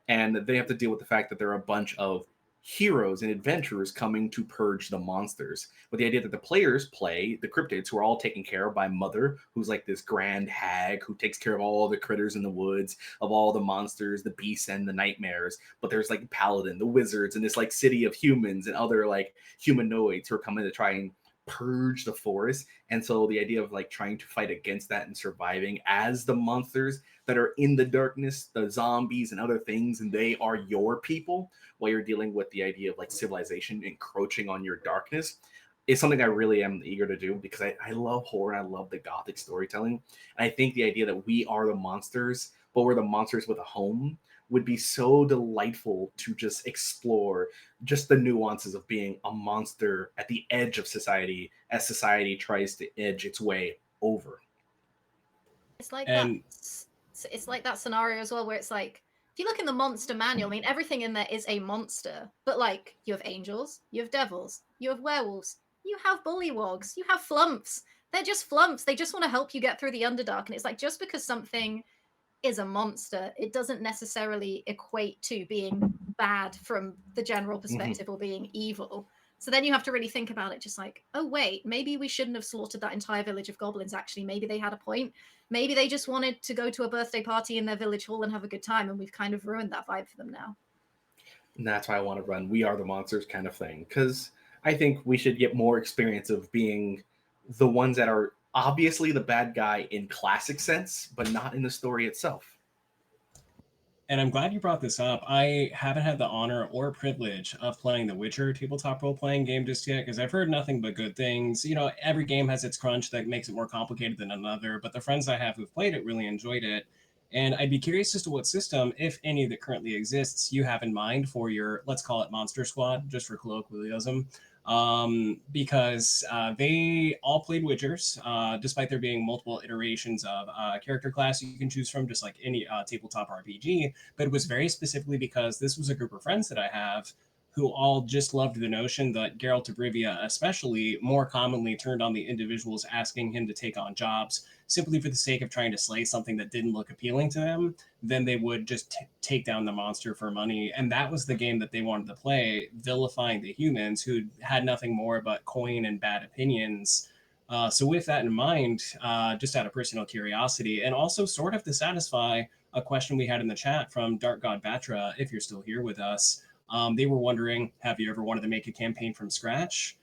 B: and they have to deal with the fact that there are a bunch of heroes and adventurers coming to purge the monsters. With the idea that the players play the cryptids, who are all taken care of by Mother, who's like this grand hag who takes care of all the critters in the woods, of all the monsters, the beasts, and the nightmares. But there's like Paladin, the wizards, and this like city of humans and other like humanoids who are coming to try and purge the forest. And so the idea of like trying to fight against that and surviving as the monsters that are in the darkness, the zombies and other things, and they are your people while you're dealing with the idea of like civilization encroaching on your darkness is something I really am eager to do because I love horror and I love the gothic storytelling. And I think the idea that we are the monsters, but we're the monsters with a home would be so delightful to just explore just the nuances of being a monster at the edge of society as society tries to edge its way over.
C: It's like
A: and
C: that it's like that scenario as well where it's like, if you look in the monster manual, I mean, everything in there is a monster, but like you have angels, you have devils, you have werewolves, you have bullywogs, you have flumps. They're just flumps. They just want to help you get through the Underdark. And it's like, just because something is a monster, it doesn't necessarily equate to being bad from the general perspective or being evil. So then you have to really think about it, just like, oh, wait, maybe we shouldn't have slaughtered that entire village of goblins, actually. Maybe they had a point. Maybe they just wanted to go to a birthday party in their village hall and have a good time, and we've kind of ruined that vibe for them now.
B: And that's why I want to run We Are the Monsters kind of thing. Because I think we should get more experience of being the ones that are obviously the bad guy in classic sense, but not in the story itself.
A: And I'm glad you brought this up. I haven't had the honor or privilege of playing the Witcher tabletop role playing game just yet because I've heard nothing but good things. You know, every game has its crunch that makes it more complicated than another, but the friends I have who've played it really enjoyed it. And I'd be curious as to what system, if any that currently exists, you have in mind for your, let's call it Monster Squad, just for colloquialism. Because they all played Witchers, despite there being multiple iterations of character class you can choose from, just like any tabletop RPG. But it was very specifically because this was a group of friends that I have who all just loved the notion that Geralt of Rivia, especially, more commonly turned on the individuals asking him to take on jobs simply for the sake of trying to slay something that didn't look appealing to them, then they would just take down the monster for money. And that was the game that they wanted to play, vilifying the humans who had nothing more but coin and bad opinions. So, with that in mind, just out of personal curiosity, and also sort of to satisfy a question we had in the chat from Dark God Batra, if you're still here with us, they were wondering, have you ever wanted to make a campaign from scratch?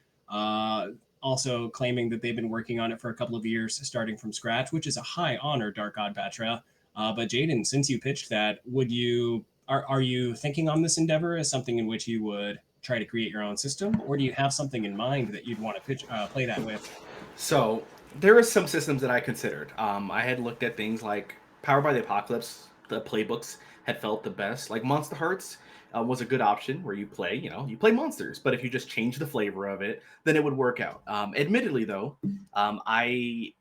A: Also claiming that they've been working on it for a couple of years, starting from scratch, which is a high honor, Dark God Batra. But Jayden, since you pitched that, are you thinking on this endeavor as something in which you would try to create your own system, or do you have something in mind that you'd want to play that with?
B: So there are some systems that I considered. I had looked at things like Powered by the Apocalypse. The playbooks had felt the best. Like Monster Hearts was a good option where you play monsters, but if you just change the flavor of it, then it would work out. Admittedly, though, I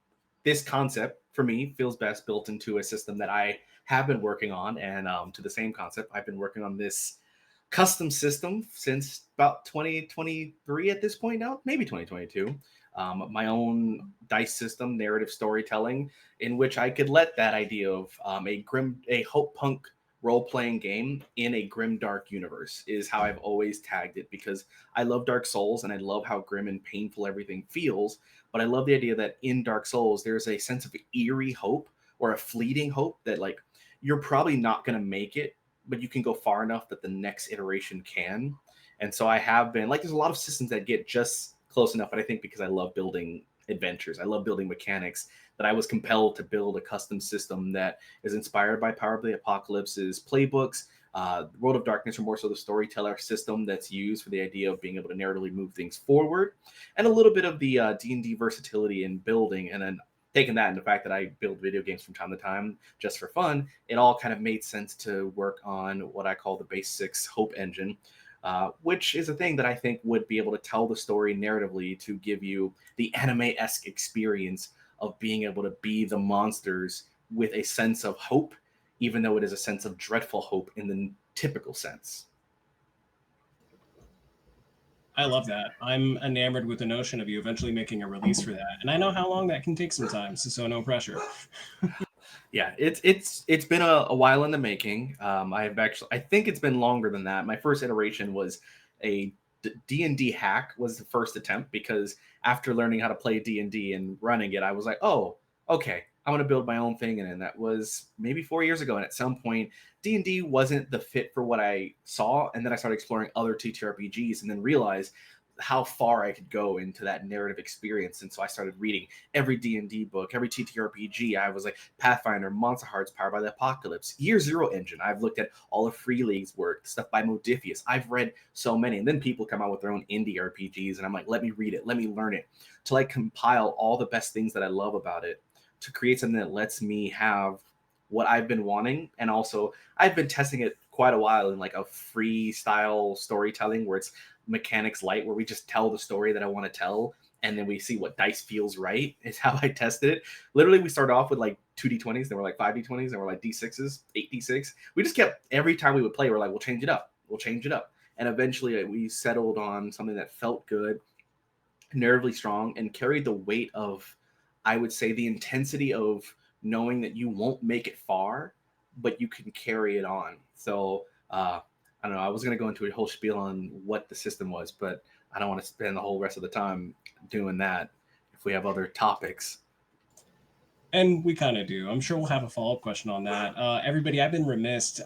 B: this concept for me feels best built into a system that I have been working on, and to the same concept, I've been working on this custom system since about 2023 at this point now, maybe 2022. My own dice system, narrative storytelling, in which I could let that idea of a hope punk role playing game in a grim dark universe is how I've always tagged it, because I love Dark Souls and I love how grim and painful everything feels. But I love the idea that in Dark Souls there's a sense of eerie hope, or a fleeting hope, that like you're probably not going to make it, but you can go far enough that the next iteration can. And so I have been like, there's a lot of systems that get just close enough, but I think because I love building adventures, I love building mechanics, that I was compelled to build a custom system that is inspired by Power of the Apocalypse's playbooks. World of Darkness are more so the storyteller system that's used for the idea of being able to narratively move things forward, and a little bit of the D&D versatility in building. And then taking that and the fact that I build video games from time to time just for fun, it all kind of made sense to work on what I call the Base 6 Hope Engine, which is a thing that I think would be able to tell the story narratively to give you the anime-esque experience of being able to be the monsters with a sense of hope, even though it is a sense of dreadful hope in the typical sense.
A: I love that. I'm enamored with the notion of you eventually making a release for that, and I know how long that can take sometimes, so no pressure.
B: Yeah, it's been a while in the making. I think it's been longer than that. My first iteration was a D&D hack was the first attempt, because after learning how to play D&D and running it, I was like, oh, okay, I want to build my own thing. And that was maybe 4 years ago. And at some point, D&D wasn't the fit for what I saw. And then I started exploring other TTRPGs and then realized how far I could go into that narrative experience. And so I started reading every D&D book, every TTRPG. I was like Pathfinder, Monster Hearts, Powered by the Apocalypse, Year Zero Engine. I've looked at all of Free League's work, stuff by Modifius. I've read so many. And then people come out with their own indie RPGs, and I'm like, let me read it, let me learn it, to like compile all the best things that I love about it, to create something that lets me have what I've been wanting. And also I've been testing it quite a while in like a freestyle storytelling where it's mechanics light, where we just tell the story that I want to tell, and then we see what dice feels right is how I tested it. Literally, we started off with like 2d20s, then we're like 5d20s, then we're like d6s, 8d6. We just kept, every time we would play, we're like, we'll change it up. We'll change it up. And eventually we settled on something that felt good, nervely strong, and carried the weight of, I would say, the intensity of knowing that you won't make it far, but you can carry it on. So I don't know. I was going to go into a whole spiel on what the system was, but I don't want to spend the whole rest of the time doing that if we have other topics.
A: And we kind of do. I'm sure we'll have a follow-up question on that. Everybody, I've been remiss.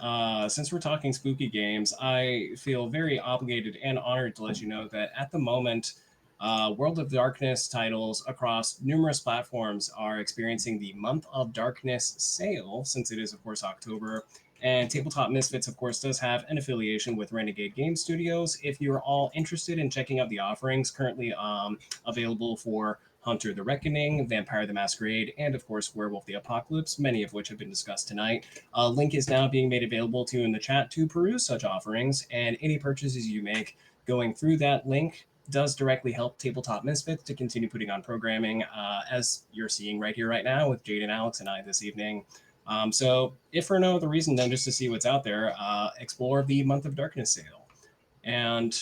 A: Since we're talking spooky games, I feel very obligated and honored to let you know that at the moment, World of Darkness titles across numerous platforms are experiencing the Month of Darkness sale, since it is, of course, October. And Tabletop Misfits, of course, does have an affiliation with Renegade Game Studios. If you're all interested in checking out the offerings currently available for Hunter the Reckoning, Vampire the Masquerade, and of course Werewolf the Apocalypse, many of which have been discussed tonight. A link is now being made available to you in the chat to peruse such offerings, and any purchases you make going through that link does directly help Tabletop Misfits to continue putting on programming, as you're seeing right here, right now, with Jayden, Alex, and I this evening. So, if for no other reason than just to see what's out there, explore the Month of Darkness sale. And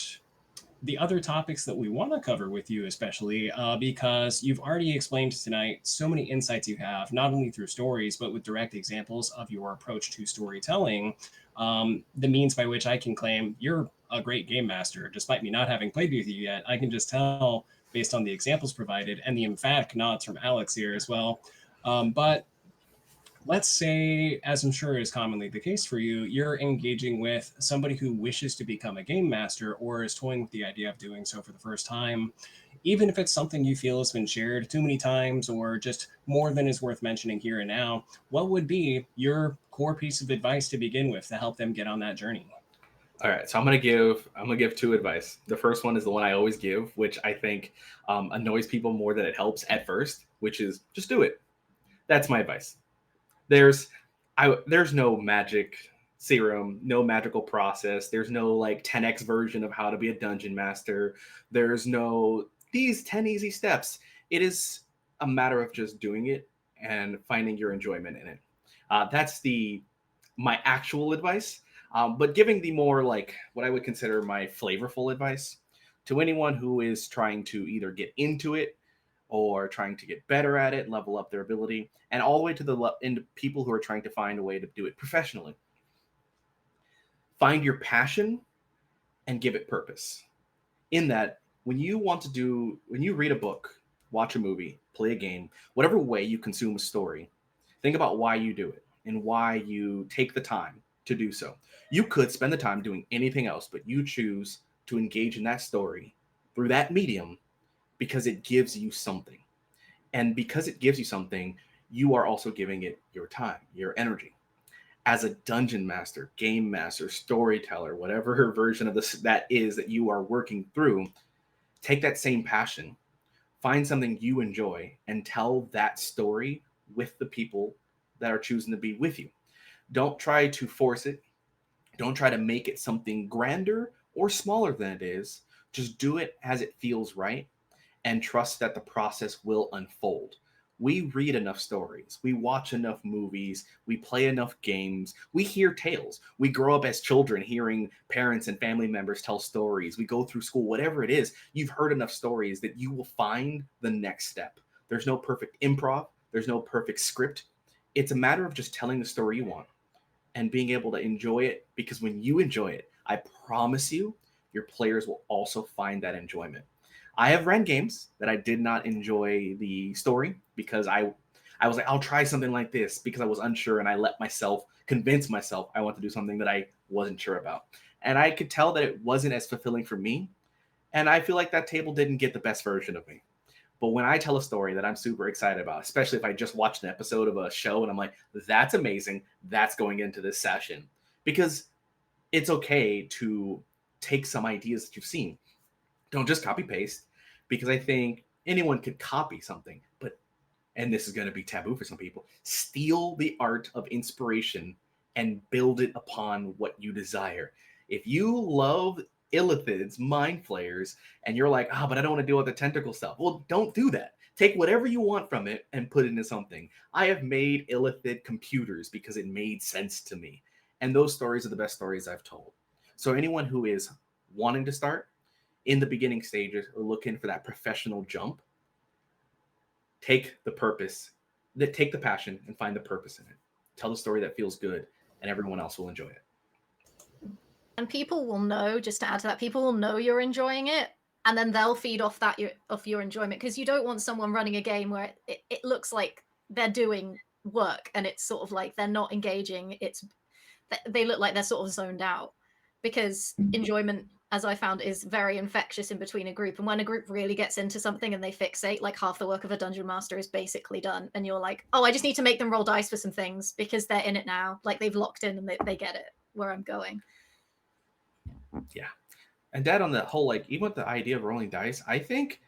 A: the other topics that we want to cover with you, especially because you've already explained tonight so many insights you have, not only through stories, but with direct examples of your approach to storytelling, the means by which I can claim you're a great game master. Despite me not having played with you yet, I can just tell based on the examples provided and the emphatic nods from Alex here as well. But let's say, as I'm sure is commonly the case for you, you're engaging with somebody who wishes to become a game master or is toying with the idea of doing so for the first time. Even if it's something you feel has been shared too many times or just more than is worth mentioning here and now, what would be your core piece of advice to begin with to help them get on that journey?
B: All right, so I'm gonna give two advice. The first one is the one I always give, which I think annoys people more than it helps at first, which is just do it. That's my advice. There's no magic serum, no magical process. There's no like 10x version of how to be a dungeon master. There's no these 10 easy steps. It is a matter of just doing it and finding your enjoyment in it. That's my actual advice. But giving the more like what I would consider my flavorful advice to anyone who is trying to either get into it or trying to get better at it, level up their ability, and all the way to into people who are trying to find a way to do it professionally. Find your passion and give it purpose. In that, when you read a book, watch a movie, play a game, whatever way you consume a story, think about why you do it and why you take the time to do so. You could spend the time doing anything else, but you choose to engage in that story through that medium because it gives you something. And because it gives you something, you are also giving it your time, your energy. As a dungeon master, game master, storyteller, whatever version of this that is that you are working through, take that same passion, find something you enjoy, and tell that story with the people that are choosing to be with you. Don't try to force it. Don't try to make it something grander or smaller than it is. Just do it as it feels right and trust that the process will unfold. We read enough stories, we watch enough movies, we play enough games, we hear tales. We grow up as children hearing parents and family members tell stories. We go through school, whatever it is, you've heard enough stories that you will find the next step. There's no perfect improv, there's no perfect script. It's a matter of just telling the story you want and being able to enjoy it, because when you enjoy it, I promise you, your players will also find that enjoyment. I have ran games that I did not enjoy the story because I was like, I'll try something like this because I was unsure, and I let myself convince myself I want to do something that I wasn't sure about. And I could tell that it wasn't as fulfilling for me. And I feel like that table didn't get the best version of me. But when I tell a story that I'm super excited about, especially if I just watched an episode of a show and I'm like, that's amazing, that's going into this session. Because it's okay to take some ideas that you've seen. Don't just copy paste, because I think anyone could copy something, but, and this is going to be taboo for some people, steal the art of inspiration and build it upon what you desire. If you love illithids, mind flayers, and you're like, but I don't want to deal with the tentacle stuff. Well, don't do that. Take whatever you want from it and put it into something. I have made illithid computers because it made sense to me. And those stories are the best stories I've told. So anyone who is wanting to start in the beginning stages or looking for that professional jump, take the passion and find the purpose in it. Tell the story that feels good, and everyone else will enjoy it.
C: And people will know, just to add to that, people will know you're enjoying it, and then they'll feed off your enjoyment, because you don't want someone running a game where it looks like they're doing work and it's sort of like they're not engaging. They look like they're sort of zoned out, because enjoyment, as I found, is very infectious in between a group. And when a group really gets into something and they fixate, like half the work of a dungeon master is basically done. And you're like, oh, I just need to make them roll dice for some things because they're in it now. Like they've locked in and they get it where I'm going.
B: Yeah. And Dad, on the whole, like, even with the idea of rolling dice, I think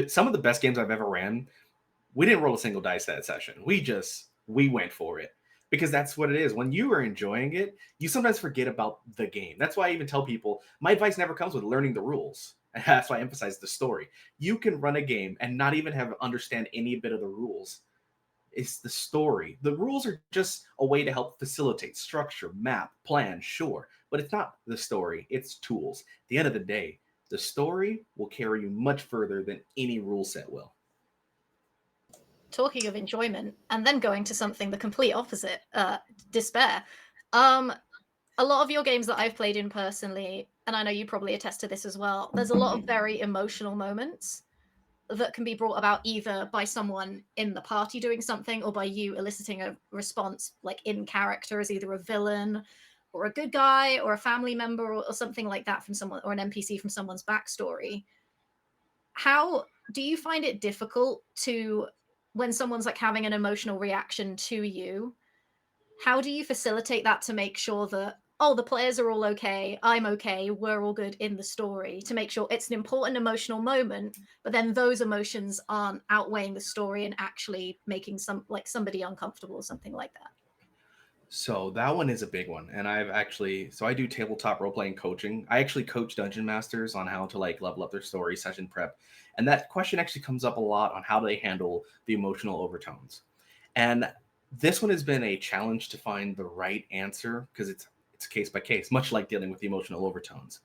B: some of the best games I've ever ran, we didn't roll a single dice that session. We went for it, because that's what it is. When you are enjoying it, you sometimes forget about the game. That's why I even tell people my advice never comes with learning the rules. And that's why I emphasize the story. You can run a game and not even understand any bit of the rules. It's the story. The rules are just a way to help facilitate structure, map, plan, sure. But it's not the story, it's tools. At the end of the day, the story will carry you much further than any rule set will.
C: Talking of enjoyment, and then going to something the complete opposite, despair. A lot of your games that I've played in personally, and I know you probably attest to this as well, there's a lot of very emotional moments that can be brought about either by someone in the party doing something or by you eliciting a response, like in character, as either a villain or a good guy or a family member or something like that from someone, or an NPC from someone's backstory. How do you find it difficult to, when someone's like having an emotional reaction to you, how do you facilitate that to make sure that, oh, the players are all okay, I'm okay, we're all good in the story, to make sure it's an important emotional moment, but then those emotions aren't outweighing the story and actually making somebody uncomfortable or something like that?
B: So that one is a big one. And I do tabletop role playing coaching. I actually coach dungeon masters on how to like level up their story, session prep. And that question actually comes up a lot on how they handle the emotional overtones. And this one has been a challenge to find the right answer, because it's case by case, much like dealing with the emotional overtones.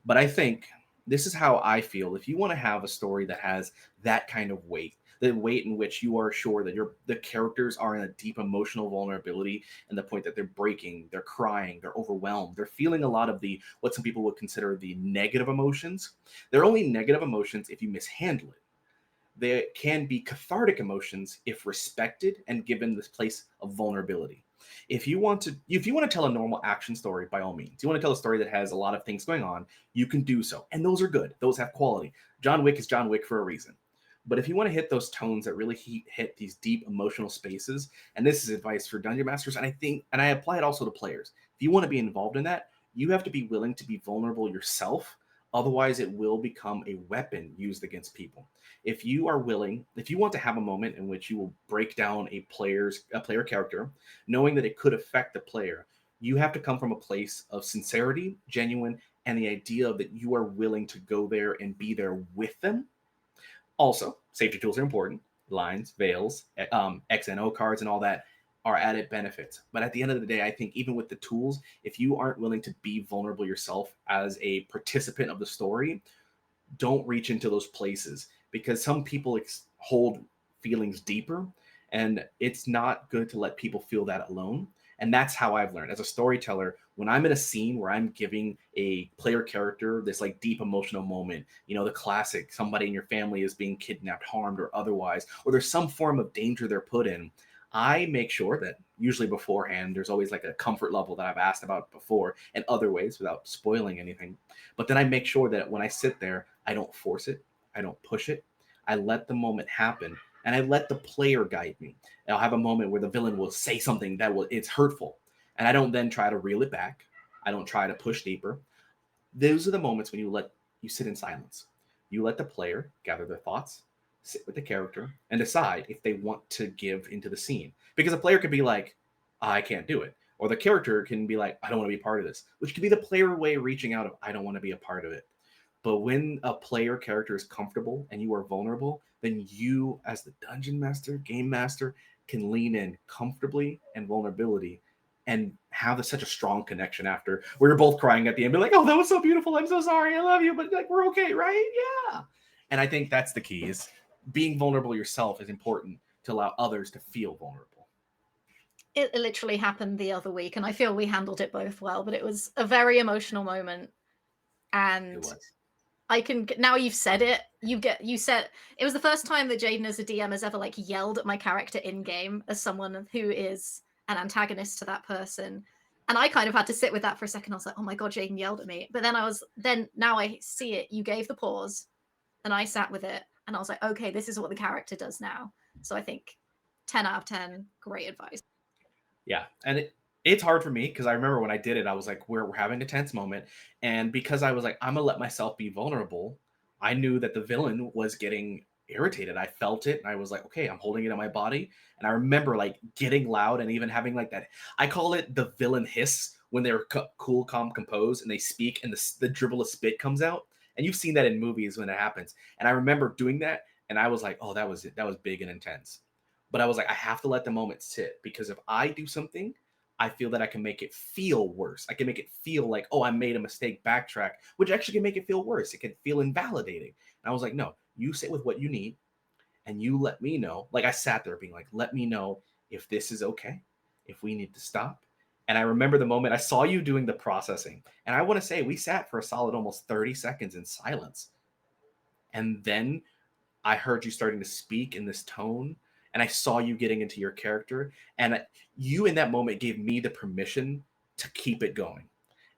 B: But I think this is how I feel. If you want to have a story that has that kind of weight, the weight in which you are sure that the characters are in a deep emotional vulnerability, and the point that they're breaking, they're crying, they're overwhelmed, they're feeling a lot of the what some people would consider the negative emotions. They're only negative emotions if you mishandle it. They can be cathartic emotions if respected and given this place of vulnerability. If you want to tell a normal action story, by all means. You want to tell a story that has a lot of things going on, you can do so. And those are good. Those have quality. John Wick is John Wick for a reason. But if you want to hit those tones that really hit these deep emotional spaces, and this is advice for dungeon masters, and I apply it also to players. If you want to be involved in that, you have to be willing to be vulnerable yourself. Otherwise, it will become a weapon used against people. If you want to have a moment in which you will break down a player character, knowing that it could affect the player, you have to come from a place of sincerity, genuine, and the idea that you are willing to go there and be there with them. Also, safety tools are important. Lines, veils, XNO cards, and all that are added benefits. But at the end of the day, I think even with the tools, if you aren't willing to be vulnerable yourself as a participant of the story, don't reach into those places, because some people hold feelings deeper, and it's not good to let people feel that alone. And that's how I've learned as a storyteller. When I'm in a scene where I'm giving a player character this like deep emotional moment, the classic, somebody in your family is being kidnapped, harmed, or otherwise, or there's some form of danger they're put in, I make sure that usually beforehand, there's always like a comfort level that I've asked about before in other ways without spoiling anything. But then I make sure that when I sit there, I don't force it. I don't push it. I let the moment happen, and I let the player guide me. And I'll have a moment where the villain will say something it's hurtful. And I don't then try to reel it back. I don't try to push deeper. Those are the moments when you sit in silence. You let the player gather their thoughts, sit with the character, and decide if they want to give into the scene. Because a player could be like, I can't do it. or the character can be like, I don't want to be part of this, which could be the player way reaching out of, I don't want to be a part of it. But when a player character is comfortable and you are vulnerable, then you, as the dungeon master, game master, can lean in comfortably and vulnerability and have such a strong connection after where you're both crying at the end, be like, oh, that was so beautiful. I'm so sorry. I love you. But like, we're okay, right? Yeah. And I think that's the key is being vulnerable yourself is important to allow others to feel vulnerable.
C: It literally happened the other week, and I feel we handled it both well, but it was a very emotional moment.
B: It
C: And
B: was.
C: I can now you've said it. You said it was the first time that Jayden as a DM has ever like yelled at my character in game as someone who is an antagonist to that person. And I kind of had to sit with that for a second. I was like, oh my god, Jayden yelled at me. But then now I see it. You gave the pause and I sat with it and I was like, okay, this is what the character does now. So I think 10 out of 10, great advice.
B: Yeah. And it's hard for me because I remember when I did it, I was like, we're having a tense moment. And because I was like, I'm going to let myself be vulnerable, I knew that the villain was getting irritated. I felt it. And I was like, okay, I'm holding it in my body. And I remember like getting loud and even having like that. I call it the villain hiss when they're cool, calm, composed and they speak and the dribble of spit comes out. And you've seen that in movies when it happens. And I remember doing that. And I was like, oh, that was it. That was big and intense. But I was like, I have to let the moment sit because if I do something, I feel that I can make it feel worse. I can make it feel like, oh, I made a mistake, backtrack, which actually can make it feel worse. It can feel invalidating. And I was like, no, you sit with what you need and you let me know. Like I sat there being like, let me know if this is okay, if we need to stop. And I remember the moment I saw you doing the processing. And I want to say we sat for a solid almost 30 seconds in silence. And then I heard you starting to speak in this tone and I saw you getting into your character and you in that moment gave me the permission to keep it going.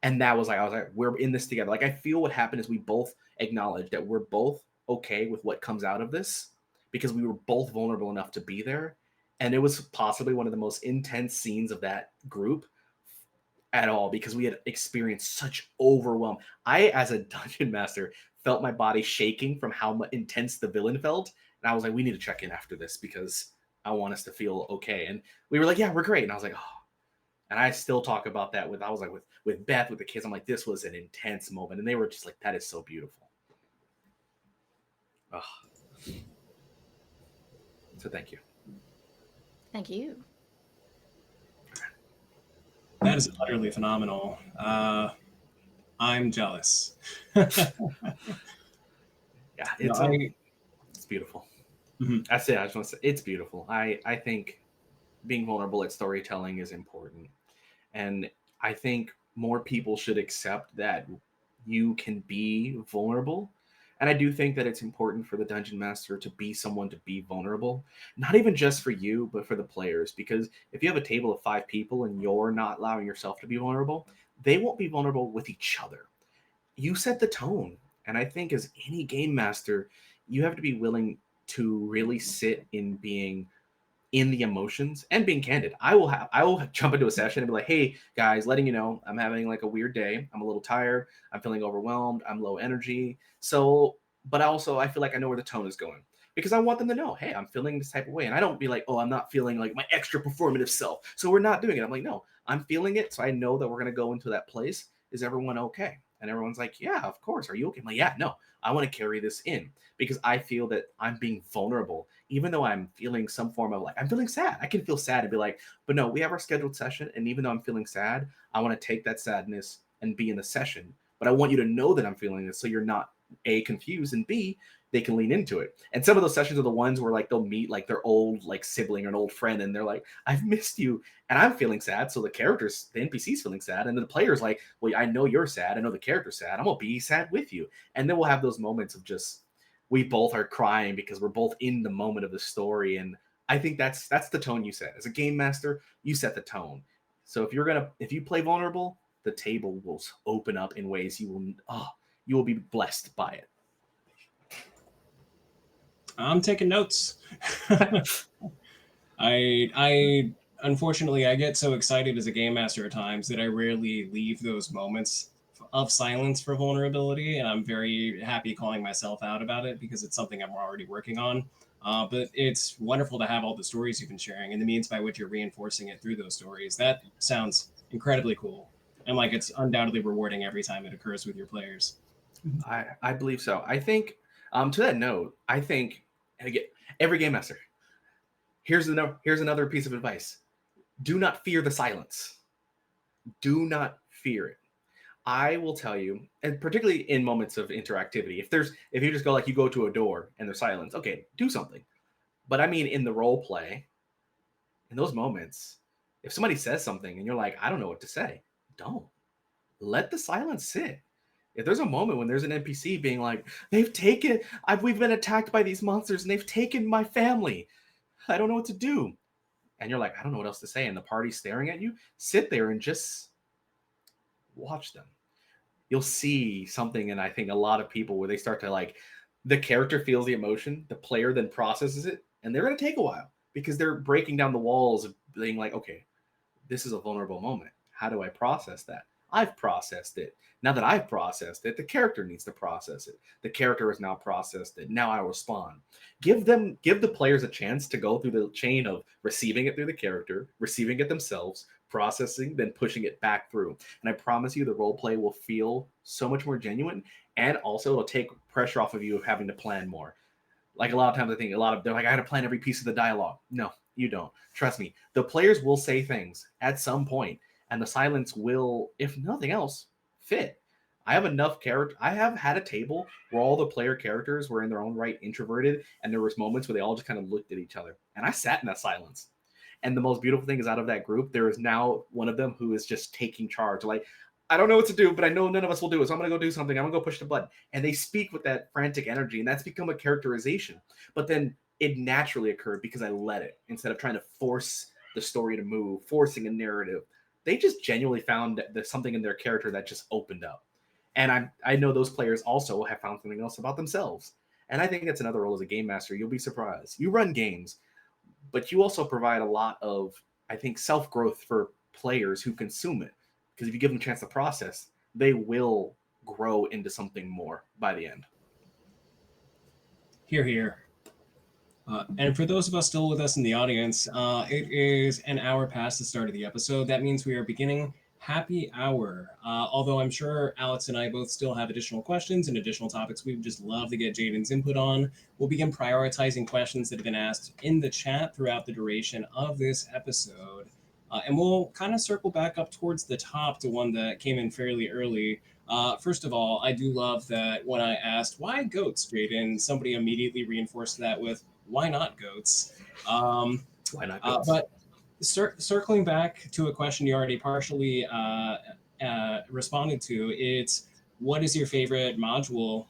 B: And that was like, I was like, we're in this together. Like, I feel what happened is we both acknowledged that we're both okay with what comes out of this because we were both vulnerable enough to be there. And it was possibly one of the most intense scenes of that group at all because we had experienced such overwhelm. I, as a dungeon master, felt my body shaking from how intense the villain felt. And I was like, we need to check in after this because I want us to feel okay. And we were like, yeah, we're great. And I was like, oh. And I still talk about that with, I was like, with Beth, with the kids. I'm like, this was an intense moment. And they were just like, that is so beautiful. Oh. So thank you.
C: Thank you.
A: That is utterly phenomenal. I'm jealous.
B: Yeah, it's it's beautiful.
A: Mm-hmm.
B: That's it. I just want to say it's beautiful. I think being vulnerable at storytelling is important. And I think more people should accept that you can be vulnerable. And I do think that it's important for the dungeon master to be someone to be vulnerable, not even just for you, but for the players. Because if you have a table of 5 people and you're not allowing yourself to be vulnerable, they won't be vulnerable with each other. You set the tone. And I think as any game master, you have to be willing to really sit in being in the emotions and being candid. I will jump into a session and be like, hey guys, letting you know I'm having like a weird day. I'm a little tired. I'm feeling overwhelmed. I'm low energy. So, but also I feel like I know where the tone is going because I want them to know, hey, I'm feeling this type of way. And I don't be like, oh, I'm not feeling like my extra performative self. So we're not doing it. I'm like, no, I'm feeling it. So I know that we're going to go into that place. Is everyone okay? And everyone's like, yeah, of course. Are you okay? I'm like, yeah, no, I want to carry this in because I feel that I'm being vulnerable, even though I'm feeling some form of like, I'm feeling sad. I can feel sad and be like, but no, we have our scheduled session. And even though I'm feeling sad, I want to take that sadness and be in the session. But I want you to know that I'm feeling this so you're not A, confused, and B, they can lean into it. And some of those sessions are the ones where like they'll meet like their old like sibling or an old friend and they're like, I've missed you. And I'm feeling sad. So the characters, the NPC's feeling sad. And then the player's like, well, I know you're sad. I know the character's sad. I'm going to be sad with you. And then we'll have those moments of just, we both are crying because we're both in the moment of the story. And I think that's the tone you set. As a game master, you set the tone. So if you play vulnerable, the table will open up in ways you will be blessed by it.
A: I'm taking notes. I unfortunately I get so excited as a game master at times that I rarely leave those moments of silence for vulnerability, and I'm very happy calling myself out about it because it's something I'm already working on. But it's wonderful to have all the stories you've been sharing and the means by which you're reinforcing it through those stories. That sounds incredibly cool. And like it's undoubtedly rewarding every time it occurs with your players.
B: I believe so. I think to that note, I think, and again, every game master. Here's another piece of advice. Do not fear the silence. Do not fear it. I will tell you, and particularly in moments of interactivity, if you just go like you go to a door and there's silence, okay, do something. But I mean in the role play, in those moments, if somebody says something and you're like, I don't know what to say, don't. Let the silence sit. If there's a moment when there's an NPC being like, we've been attacked by these monsters and they've taken my family. I don't know what to do. And you're like, I don't know what else to say. And the party's staring at you. Sit there and just watch them. You'll see something in, I think, a lot of people where they start to like, the character feels the emotion, the player then processes it, and they're going to take a while because they're breaking down the walls of being like, okay, this is a vulnerable moment. How do I process that? I've processed it. Now that I've processed it, the character needs to process it. The character has now processed it. Now I respond. Give the players a chance to go through the chain of receiving it through the character, receiving it themselves, processing, then pushing it back through. And I promise you the role play will feel so much more genuine, and also it'll take pressure off of you of having to plan more. Like a lot of times I think they're like, I got to plan every piece of the dialogue. No, you don't. Trust me. The players will say things at some point, and the silence will, if nothing else, fit. I have enough character. I have had a table where all the player characters were in their own right introverted, and there was moments where they all just kind of looked at each other, and I sat in that silence. And the most beautiful thing is, out of that group, there is now one of them who is just taking charge. Like, I don't know what to do, but I know none of us will do it. So I'm going to go do something. I'm going to go push the button. And they speak with that frantic energy, and that's become a characterization. But then it naturally occurred because I let it, instead of trying to force the story to move, forcing a narrative. They just genuinely found that there's something in their character that just opened up. And I know those players also have found something else about themselves. And I think that's another role as a game master. You'll be surprised. You run games, but you also provide a lot of, I think, self-growth for players who consume it. Because if you give them a chance to process, they will grow into something more by the end.
A: Here, here. And for those of us still with us in the audience, it is an hour past the start of the episode. That means we are beginning happy hour. Although I'm sure Alex and I both still have additional questions and additional topics we would just love to get Jayden's input on. We'll begin prioritizing questions that have been asked in the chat throughout the duration of this episode. And we'll kind of circle back up towards the top to one that came in fairly early. First of all, I do love that when I asked, why goats, Jayden, somebody immediately reinforced that with, why not goats?
B: Why not goats?
A: But circling back to a question you already partially responded to, it's what is your favorite module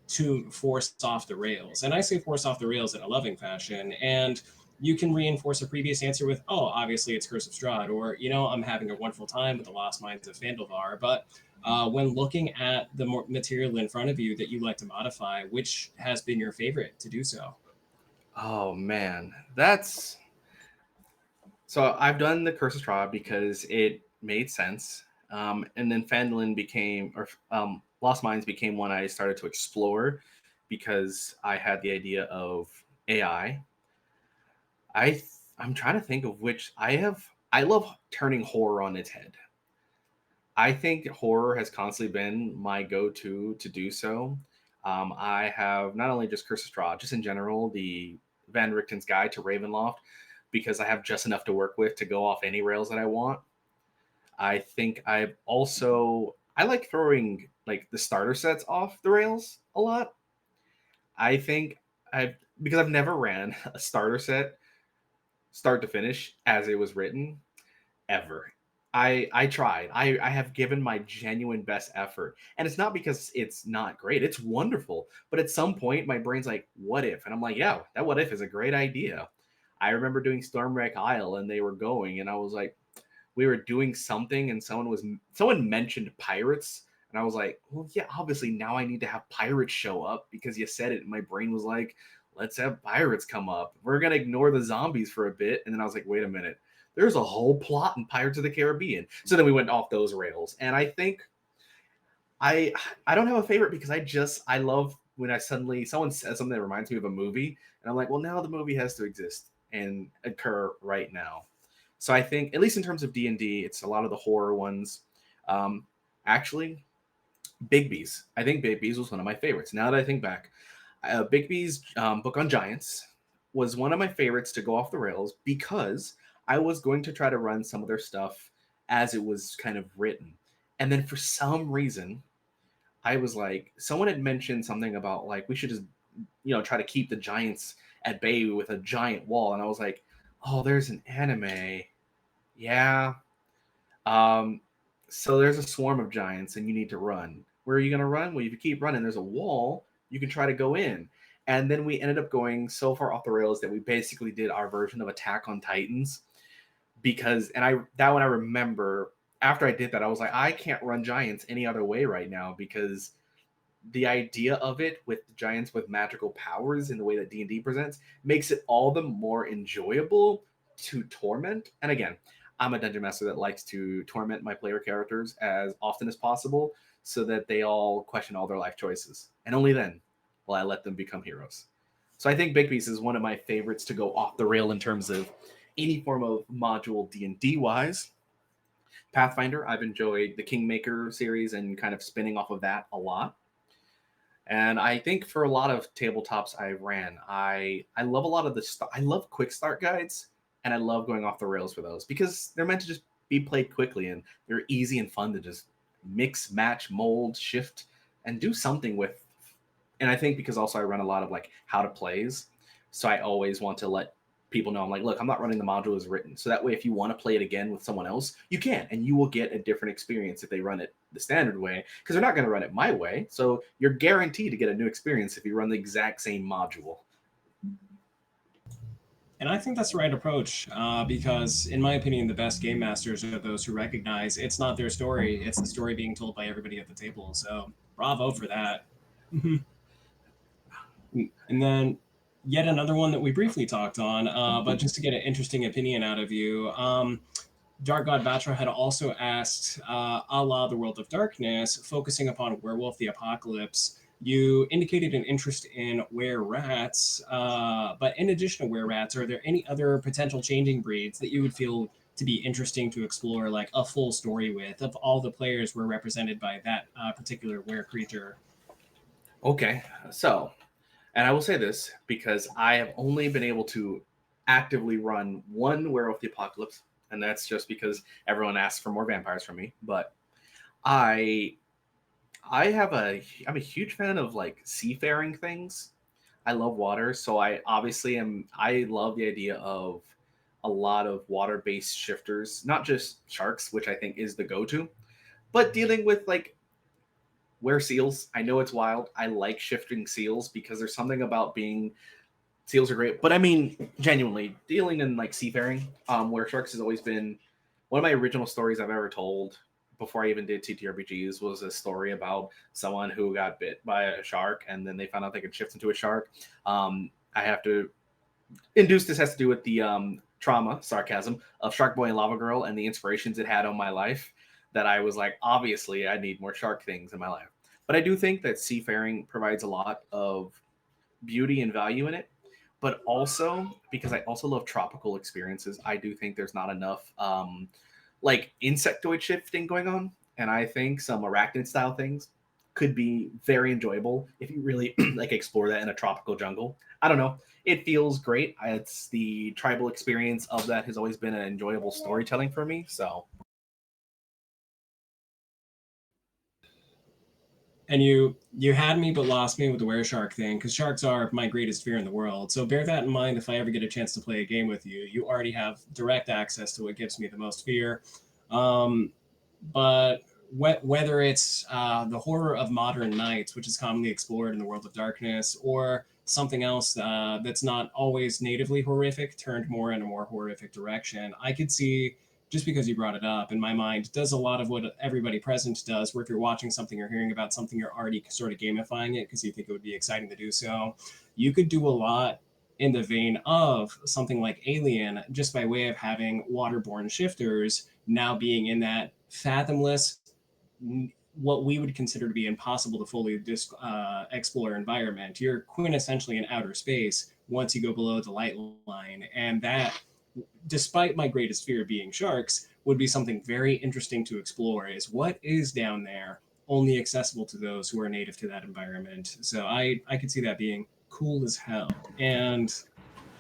A: to force off the rails? And I say force off the rails in a loving fashion. And you can reinforce a previous answer with, oh, obviously it's Curse of Strahd, or, I'm having a wonderful time with the Lost Mines of Phandelvar. But when looking at the material in front of you that you like to modify, which has been your favorite to do so?
B: Oh man, so I've done the Curse of Strahd because it made sense, and then Lost Mines became one I started to explore because I had the idea of AI. I'm trying to think of which I love turning horror on its head. I think horror has constantly been my go-to to do so. I have not only just Curse of Strahd, just in general, the Van Richten's Guide to Ravenloft, because I have just enough to work with to go off any rails that I want. I think I like throwing like the starter sets off the rails a lot. I think because I've never ran a starter set start to finish as it was written ever. I tried. I have given my genuine best effort. And it's not because it's not great. It's wonderful. But at some point my brain's like, what if? And I'm like, yeah, that what if is a great idea. I remember doing Stormwreck Isle and they were going and I was like, we were doing something and someone mentioned pirates and I was like, well, yeah, obviously now I need to have pirates show up because you said it. And my brain was like, let's have pirates come up. We're going to ignore the zombies for a bit. And then I was like, wait a minute. There's a whole plot in Pirates of the Caribbean. So then we went off those rails. And I think I don't have a favorite because I love when someone says something that reminds me of a movie. And I'm like, well, now the movie has to exist and occur right now. So I think, at least in terms of D&D, it's a lot of the horror ones. Um, Actually, Bigby's. I think Bigby's was one of my favorites. Now that I think back, Bigby's book on giants was one of my favorites to go off the rails because I was going to try to run some of their stuff as it was kind of written. And then for some reason, I was like, someone had mentioned something about like we should just, try to keep the giants at bay with a giant wall. And I was like, oh, there's an anime. Yeah. Um, so there's a swarm of giants and you need to run. Where are you going to run? Well, if you keep running, there's a wall. You can try to go in. And then we ended up going so far off the rails that we basically did our version of Attack on Titans because, and that one I remember after I did that, I was like, I can't run giants any other way right now because the idea of it with the giants with magical powers in the way that D&D presents makes it all the more enjoyable to torment. And again, I'm a dungeon master that likes to torment my player characters as often as possible so that they all question all their life choices. And only then will I let them become heroes. So I think Big Piece is one of my favorites to go off the rail in terms of any form of module D&D wise. Pathfinder, I've enjoyed the Kingmaker series and kind of spinning off of that a lot. And I think for a lot of tabletops I ran, I love a lot of I love quick start guides, and I love going off the rails for those because they're meant to just be played quickly and they're easy and fun to just mix, match, mold, shift, and do something with. And I think because also I run a lot of like how to plays, so I always want to let people know I'm like, look, I'm not running the module as written. So that way, if you want to play it again with someone else, you can, and you will get a different experience if they run it the standard way, because they're not going to run it my way. So you're guaranteed to get a new experience if you run the exact same module.
A: And I think that's the right approach because, in my opinion, the best game masters are those who recognize it's not their story, it's the story being told by everybody at the table. So, bravo for that. And then, yet another one that we briefly talked on, but just to get an interesting opinion out of you, Dark God Batra had also asked, a la the World of Darkness, focusing upon Werewolf the Apocalypse. You indicated an interest in were rats, but in addition to were rats, are there any other potential changing breeds that you would feel to be interesting to explore, like a full story with, if all the players were represented by that particular were creature?
B: Okay, so, and I will say this because I have only been able to actively run one Werewolf the Apocalypse, and that's just because everyone asks for more vampires from me. But I I'm a huge fan of like seafaring things. I love water, so I love the idea of a lot of water-based shifters, not just sharks, which I think is the go-to, but dealing with like where seals. I know it's wild. I like shifting seals because there's something about being seals are great, but I mean genuinely dealing in like seafaring, where sharks has always been one of my original stories I've ever told before I even did TTRPGs was a story about someone who got bit by a shark and then they found out they could shift into a shark. I have to induce this has to do with the trauma, sarcasm of Shark Boy and Lava Girl and the inspirations it had on my life that I was like, obviously, I need more shark things in my life. But I do think that seafaring provides a lot of beauty and value in it. But also, because I also love tropical experiences, I do think there's not enough like insectoid shifting going on. And I think some arachnid style things could be very enjoyable if you really like explore that in a tropical jungle. I don't know. It feels great. It's the tribal experience of that has always been an enjoyable storytelling for me. So
A: And you had me but lost me with the were shark thing because sharks are my greatest fear in the world. So bear that in mind if I ever get a chance to play a game with you. You already have direct access to what gives me the most fear. Um, but whether it's the horror of modern nights, which is commonly explored in the World of Darkness, or something else that's not always natively horrific, turned more in a more horrific direction, I could see, just because you brought it up, in my mind, does a lot of what everybody present does, where if you're watching something or hearing about something, you're already sort of gamifying it because you think it would be exciting to do so. You could do a lot in the vein of something like Alien, just by way of having waterborne shifters now being in that fathomless, what we would consider to be impossible to fully explore environment. You're quintessentially in outer space once you go below the light line, and that despite my greatest fear being sharks, would be something very interesting to explore is what is down there only accessible to those who are native to that environment. So I could see that being cool as hell. And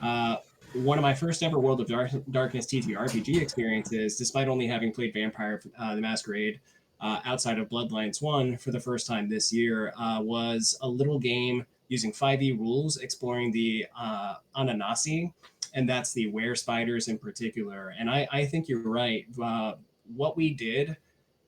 A: uh, one of my first ever World of Darkness TTRPG experiences, despite only having played Vampire the Masquerade outside of Bloodlines 1 for the first time this year, was a little game using 5e rules exploring the Ananasi, and that's the were spiders in particular. And I think you're right. What we did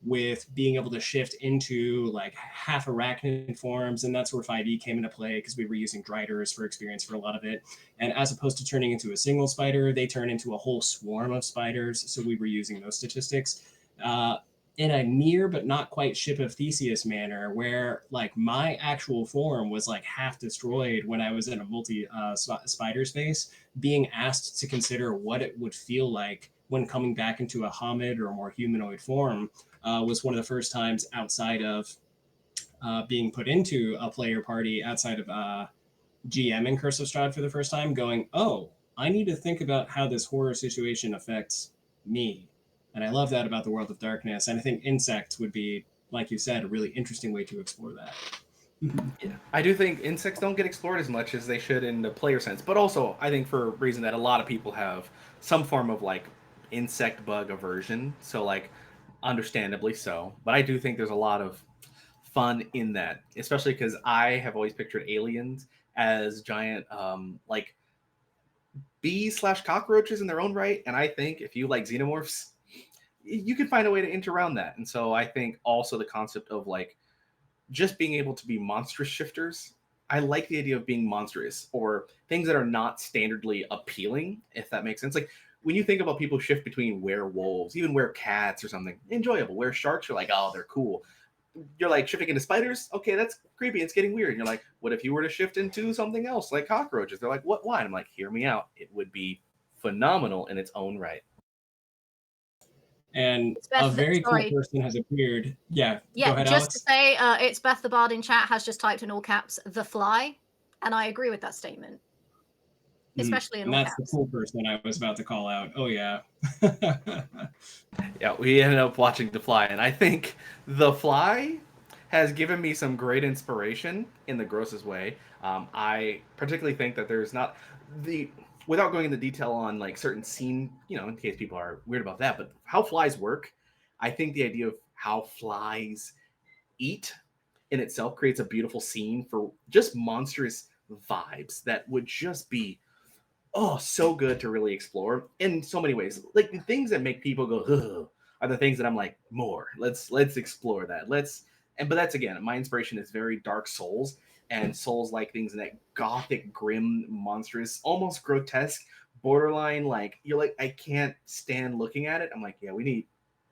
A: with being able to shift into like half arachnid forms, and that's where 5e came into play because we were using driders for experience for a lot of it. And as opposed to turning into a single spider, they turn into a whole swarm of spiders, so we were using those statistics in a near but not quite Ship of Theseus manner, where like my actual form was like half destroyed when I was in a multi spider space, being asked to consider what it would feel like when coming back into a homid or more humanoid form was one of the first times outside of being put into a player party outside of GM in Curse of Strahd for the first time, going, oh, I need to think about how this horror situation affects me. And I love that about the World of Darkness. And I think insects would be, like you said, a really interesting way to explore that.
B: Yeah, I do think insects don't get explored as much as they should in the player sense, but also I think for a reason that a lot of people have some form of like insect bug aversion, so like understandably so. But I do think there's a lot of fun in that, especially because I have always pictured aliens as giant like bees slash cockroaches in their own right, and I think if you like xenomorphs, you can find a way to enter around that. And so I think also the concept of like just being able to be monstrous shifters. I like the idea of being monstrous or things that are not standardly appealing, if that makes sense. Like when you think about people shift between werewolves, even cats or something, enjoyable. Where sharks, you're like, oh, they're cool. You're like shifting into spiders, okay, that's creepy. It's getting weird. And you're like, what if you were to shift into something else, like cockroaches? They're like, what? Why? And I'm like, hear me out. It would be phenomenal in its own right.
A: And
C: It's Beth,
A: a very cool
C: sorry.
A: person has appeared. Yeah,
C: Yeah,
A: go ahead,
C: just
A: Alex.
C: to say, it's Beth the Bard in chat has just typed in all caps, the fly. And I agree with that statement, especially in
A: And
C: all
A: that's the
C: caps.
A: cool person I was about to call out. Oh, yeah.
B: Yeah, we ended up watching The Fly, and I think The Fly has given me some great inspiration in the grossest way. I particularly think that there's not the without going into detail on like certain scene, in case people are weird about that, but how flies work. I think the idea of how flies eat in itself creates a beautiful scene for just monstrous vibes that would just be so good to really explore in so many ways. Like the things that make people go ugh, are the things that I'm like, more. Let's explore that. But that's again, my inspiration is very Dark Souls, and Souls like things in that gothic, grim, monstrous, almost grotesque, borderline. Like you're like, I can't stand looking at it. I'm like, yeah, we need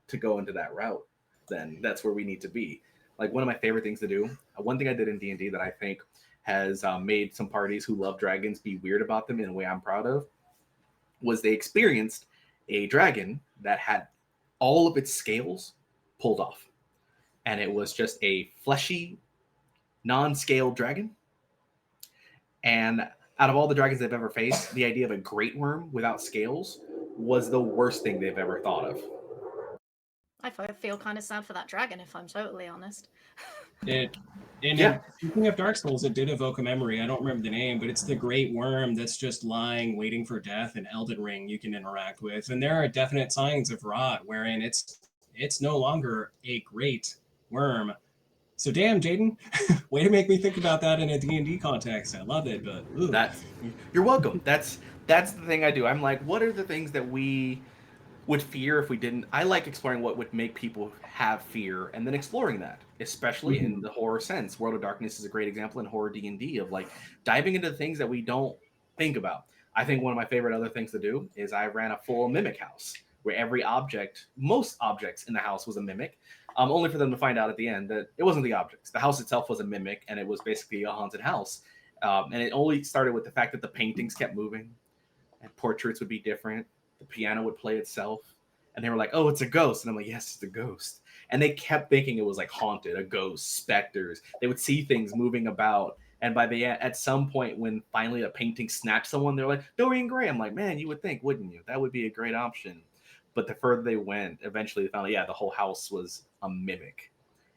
B: to go into that route. Then that's where we need to be. Like one of my favorite things to do. One thing I did in D&D that I think has made some parties who love dragons be weird about them in a way I'm proud of was they experienced a dragon that had all of its scales pulled off. And it was just a fleshy, non-scaled dragon. And out of all the dragons they've ever faced, the idea of a great worm without scales was the worst thing they've ever thought of.
C: I feel kind of sad for that dragon, if I'm totally honest.
A: It
B: Yeah.
A: speaking of Dark Souls, it did evoke a memory. I don't remember the name, but it's the great worm that's just lying, waiting for death in Elden Ring you can interact with. And there are definite signs of rot wherein it's no longer a great worm. So damn, Jayden, way to make me think about that in a D&D context. I love it, but ooh.
B: That's you're welcome. That's the thing I do. I'm like, what are the things that we would fear if we didn't? I like exploring what would make people have fear and then exploring that, especially in the horror sense. World of Darkness is a great example in horror D&D of like diving into the things that we don't think about. I think one of my favorite other things to do is I ran a full mimic house where most objects in the house was a mimic, only for them to find out at the end that it wasn't the objects. The house itself was a mimic, and it was basically a haunted house. And it only started with the fact that the paintings kept moving and portraits would be different. The piano would play itself. And they were like, oh, it's a ghost. And I'm like, yes, it's a ghost. And they kept thinking it was like haunted, a ghost, specters. They would see things moving about. And by the at some point, when finally a painting snapped someone, they're like Dorian Gray. I'm like, man, you would think, wouldn't you? That would be a great option. But the further they went, eventually they found out, yeah, the whole house was a mimic.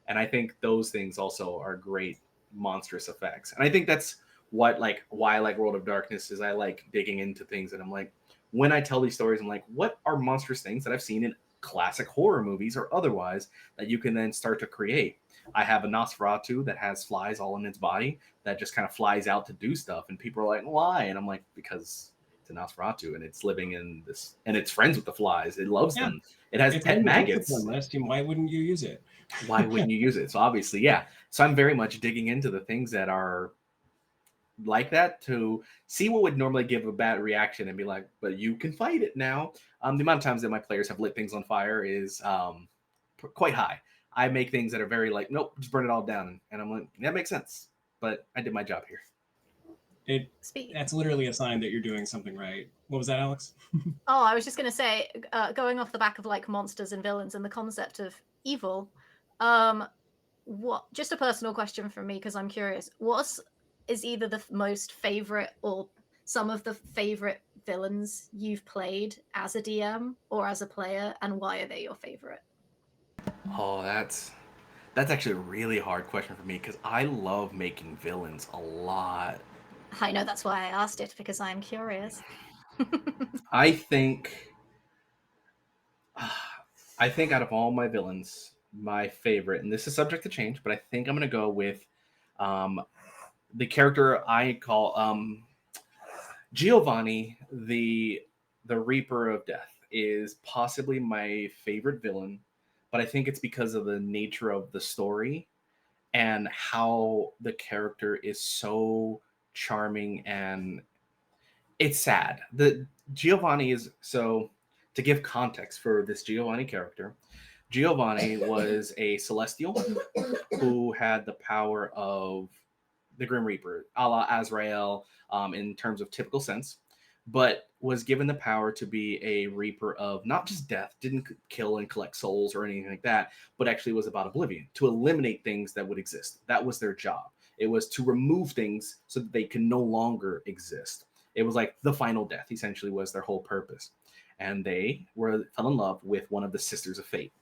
B: And I think those things also are great monstrous effects. And I think that's what like why I like World of Darkness is I like digging into things and I'm like, when I tell these stories, I'm like, what are monstrous things that I've seen in classic horror movies or otherwise that you can then start to create? I have a Nosferatu that has flies all in its body that just kind of flies out to do stuff, and people are like, "Why?" And I'm like, "Because it's a Nosferatu, and it's living in this, and it's friends with the flies. It loves
A: Yeah,
B: them. It has
A: it's
B: pet
A: on your
B: maggots.
A: discipline list. Why wouldn't you use it?
B: Why wouldn't you use it?" So obviously, yeah. So I'm very much digging into the things that are like that to see what would normally give a bad reaction and be like, but you can fight it now. The amount of times that my players have lit things on fire is quite high. I make things that are very like, nope, just burn it all down. And I'm like, that makes sense. But I did my job here.
A: That's literally a sign that you're doing something right. What was that, Alex?
C: Oh, I was just going to say, going off the back of like monsters and villains and the concept of evil, what? Just a personal question from me because I'm curious. What is either the most favorite or some of the favorite villains you've played as a DM or as a player, and why are they your favorite?
B: Oh, that's actually a really hard question for me because I love making villains a lot.
C: I know that's why I asked it because I'm curious.
B: I think I think out of all my villains, my favorite, and this is subject to change, but I think I'm gonna go with um, the character I call Giovanni, the Reaper of Death, is possibly my favorite villain, but I think it's because of the nature of the story and how the character is so charming and it's sad. The Giovanni is so to give context for this Giovanni character. Giovanni was a celestial who had the power of the Grim Reaper, a la Azrael, in terms of typical sense, but was given the power to be a Reaper of not just death, didn't kill and collect souls or anything like that, but actually was about oblivion, to eliminate things that would exist. That was their job. It was to remove things so that they can no longer exist. It was like the final death, essentially, was their whole purpose. And they fell in love with one of the Sisters of Fate.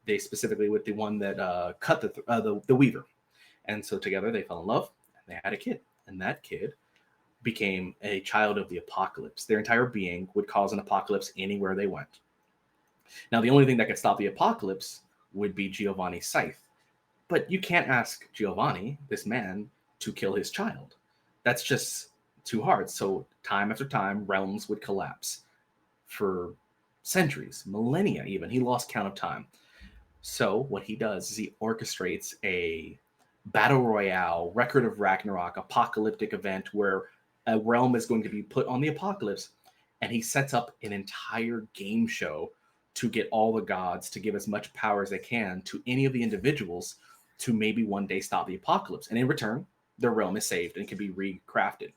B: They specifically with the one that cut the Weaver, and so together they fell in love and they had a kid, and that kid became a child of the apocalypse. Their entire being would cause an apocalypse anywhere they went. Now, the only thing that could stop the apocalypse would be Giovanni's scythe, but you can't ask Giovanni, this man, to kill his child. That's just too hard. So time after time, realms would collapse for centuries, millennia even. He lost count of time. So what he does is he orchestrates a battle royale, Record of Ragnarok, apocalyptic event where a realm is going to be put on the apocalypse, and he sets up an entire game show to get all the gods to give as much power as they can to any of the individuals to maybe one day stop the apocalypse. And in return, their realm is saved and can be recrafted.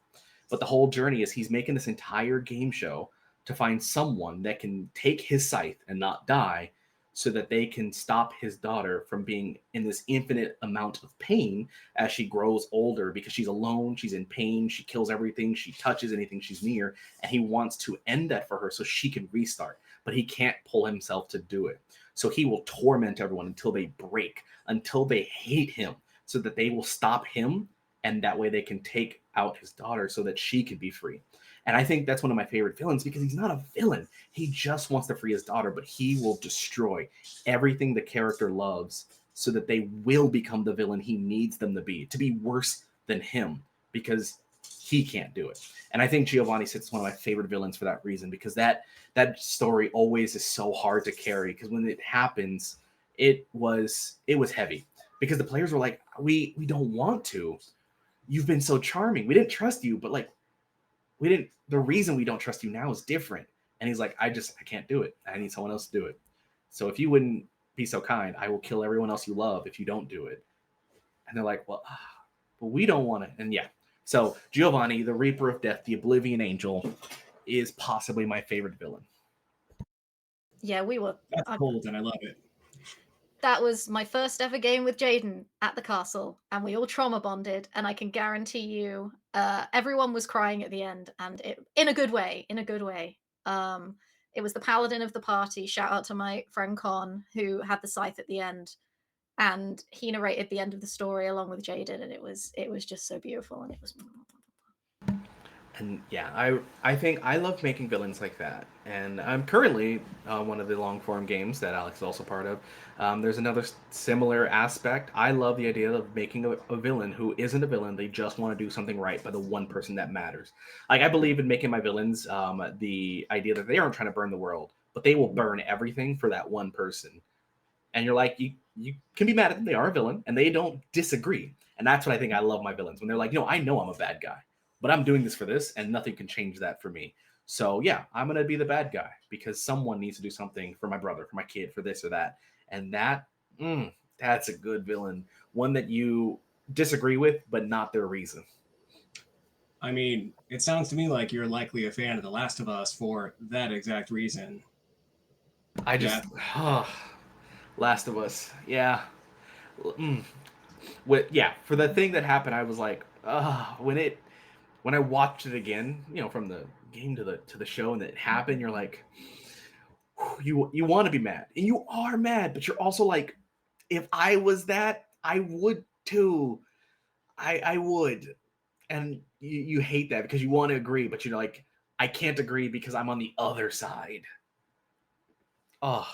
B: But the whole journey is he's making this entire game show to find someone that can take his scythe and not die so that they can stop his daughter from being in this infinite amount of pain as she grows older because she's alone, she's in pain, she kills everything, she touches anything she's near, and he wants to end that for her so she can restart, but he can't pull himself to do it. So he will torment everyone until they break, until they hate him, so that they will stop him, and that way they can take out his daughter so that she can be free. And I think that's one of my favorite villains because he's not a villain. He just wants to free his daughter, but he will destroy everything the character loves so that they will become the villain he needs them to be worse than him because he can't do it. And I think Giovanni sits one of my favorite villains for that reason because that story always is so hard to carry because when it happens, it was heavy because the players were like, we don't want to. You've been so charming. We didn't trust you, but like the reason we don't trust you now is different. And he's like, I can't do it. I need someone else to do it. So if you wouldn't be so kind, I will kill everyone else you love if you don't do it. And they're like, well, but we don't want it. And yeah. So Giovanni, the Reaper of Death, the Oblivion Angel, is possibly my favorite villain.
C: Yeah, we were.
A: That's cold, and I love it.
C: That was my first ever game with Jayden at the castle, and we all trauma bonded. And I can guarantee you, everyone was crying at the end, and it in a good way. In a good way. It was the paladin of the party. Shout out to my friend Con, who had the scythe at the end, and he narrated the end of the story along with Jayden, and it was just so beautiful, and it was.
B: And yeah, I think I love making villains like that. And I'm currently one of the long form games that Alex is also part of. There's another similar aspect. I love the idea of making a villain who isn't a villain. They just want to do something right by the one person that matters. Like, I believe in making my villains the idea that they aren't trying to burn the world, but they will burn everything for that one person. And you're like, you can be mad at them. They are a villain, and they don't disagree. And that's what I think I love my villains, when they're like, I know I'm a bad guy, but I'm doing this for this, and nothing can change that for me. So yeah, I'm gonna be the bad guy because someone needs to do something for my brother, for my kid, for this or that. And that's a good villain, one that you disagree with, but not their reason.
A: I mean, it sounds to me like you're likely a fan of The Last of Us for that exact reason.
B: I
A: Yeah.
B: just, Last of Us, yeah. Mm. Yeah, for the thing that happened, I was like, when I watched it again, from the game to the show, and it happened, you're like, you want to be mad, and you are mad, but you're also like, if I was that, I would too. I would, and you hate that because you want to agree, but you're like, I can't agree because I'm on the other side. Oh,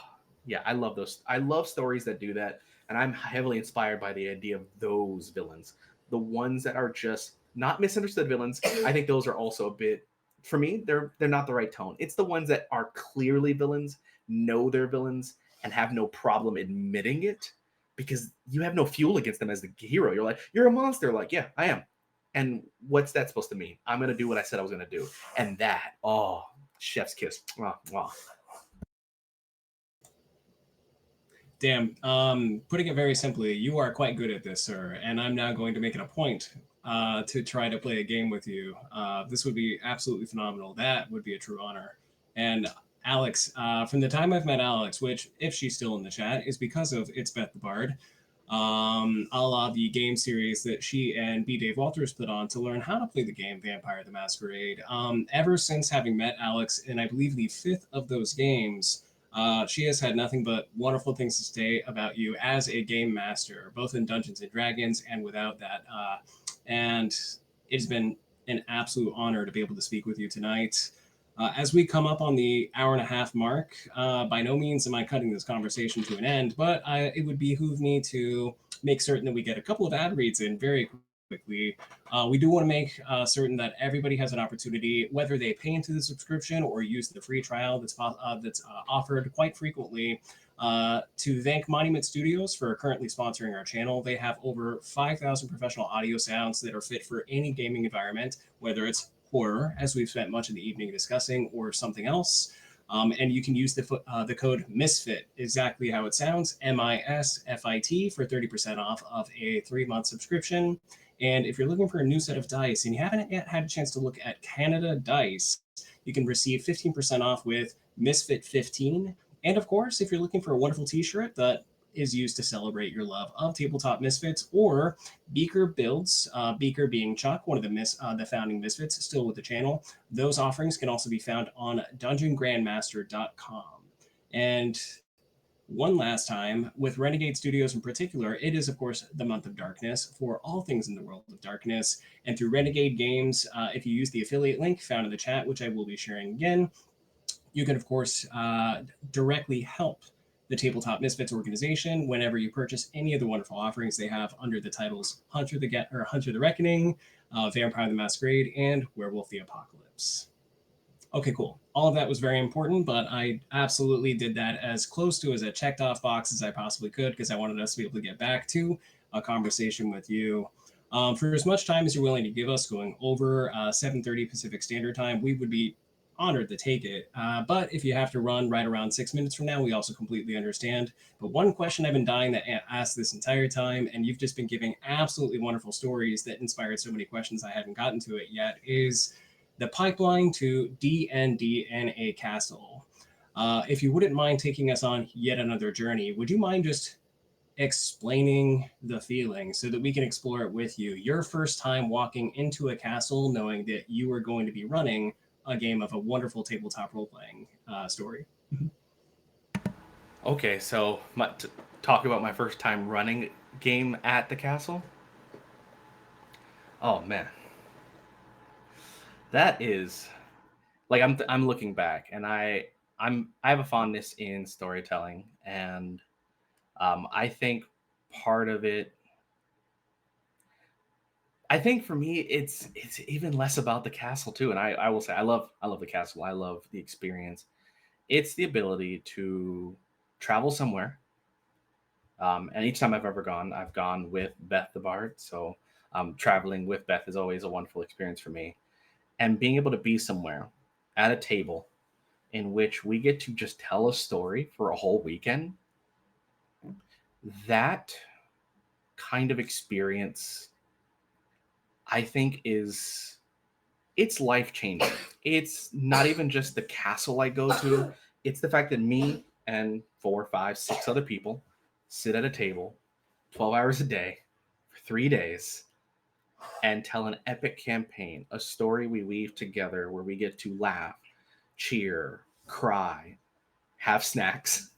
B: yeah, I love those. I love stories that do that, and I'm heavily inspired by the idea of those villains, the ones that are just not misunderstood villains. I think those are also a bit, for me, they're not the right tone. It's the ones that are clearly villains, know they're villains, and have no problem admitting it, because you have no fuel against them as the hero. You're like, you're a monster. Like, yeah, I am. And what's that supposed to mean? I'm gonna do what I said I was gonna do, and that, oh, chef's kiss. Mwah, mwah.
A: Damn. Putting it very simply, you are quite good at this, sir, and I'm now going to make it a point to try to play a game with you. This would be absolutely phenomenal. That would be a true honor. And Alex, from the time I've met Alex, which, if she's still in the chat, is because of It's Beth the Bard, a la the game series that she and B. Dave Walters put on to learn how to play the game Vampire the Masquerade. Ever since having met Alex in, I believe, the fifth of those games, she has had nothing but wonderful things to say about you as a game master, both in Dungeons and Dragons and without that. And it's been an absolute honor to be able to speak with you tonight. As we come up on the hour and a half mark, by no means am I cutting this conversation to an end, but it would behoove me to make certain that we get a couple of ad reads in very quickly. We do want to make certain that everybody has an opportunity, whether they pay into the subscription or use the free trial that's offered quite frequently, to thank Monument Studios for currently sponsoring our channel. They have over 5,000 professional audio sounds that are fit for any gaming environment, whether it's horror, as we've spent much of the evening discussing, or something else. And you can use the code MISFIT, exactly how it sounds, MISFIT, for 30% off of a 3-month subscription. And if you're looking for a new set of dice and you haven't yet had a chance to look at Canada Dice, you can receive 15% off with Misfit 15. And of course, if you're looking for a wonderful t-shirt that is used to celebrate your love of tabletop misfits, or Beaker builds, Beaker being Chuck, one of the founding misfits, still with the channel. Those offerings can also be found on dungeongrandmaster.com. And one last time, with Renegade Studios in particular, it is, of course, the month of darkness for all things in the world of darkness. And through Renegade Games, if you use the affiliate link found in the chat, which I will be sharing again, you can, of course, directly help the Tabletop Misfits organization whenever you purchase any of the wonderful offerings they have under the titles Hunter the Reckoning, Vampire the Masquerade, and Werewolf the Apocalypse. Okay, cool. All of that was very important, but I absolutely did that as close to as a checked off box as I possibly could, because I wanted us to be able to get back to a conversation with you. For as much time as you're willing to give us, going over 7:30 Pacific Standard Time, we would be honored to take it. But if you have to run right around 6 minutes from now, we also completely understand. But one question I've been dying to ask this entire time, and you've just been giving absolutely wonderful stories that inspired so many questions I hadn't gotten to it yet, is the pipeline to D&D in a castle. If you wouldn't mind taking us on yet another journey, would you mind just explaining the feeling so that we can explore it with you. Your first time walking into a castle knowing that you are going to be running a game of a wonderful tabletop role playing story.
B: Okay, so talk about my first time running game at the castle. Oh man, that is like I'm looking back, and I have a fondness in storytelling, and I think part of it. I think for me, it's even less about the castle too, and I will say I love the castle. I love the experience. It's the ability to travel somewhere. And each time I've ever gone, I've gone with Beth the Bard. So traveling with Beth is always a wonderful experience for me. And being able to be somewhere at a table in which we get to just tell a story for a whole weekend, that kind of experience, I think, it's life changing. It's not even just the castle I go to, it's the fact that me and 4, 5, 6 other people sit at a table 12 hours a day for 3 days and tell an epic campaign, a story we weave together where we get to laugh, cheer, cry, have snacks,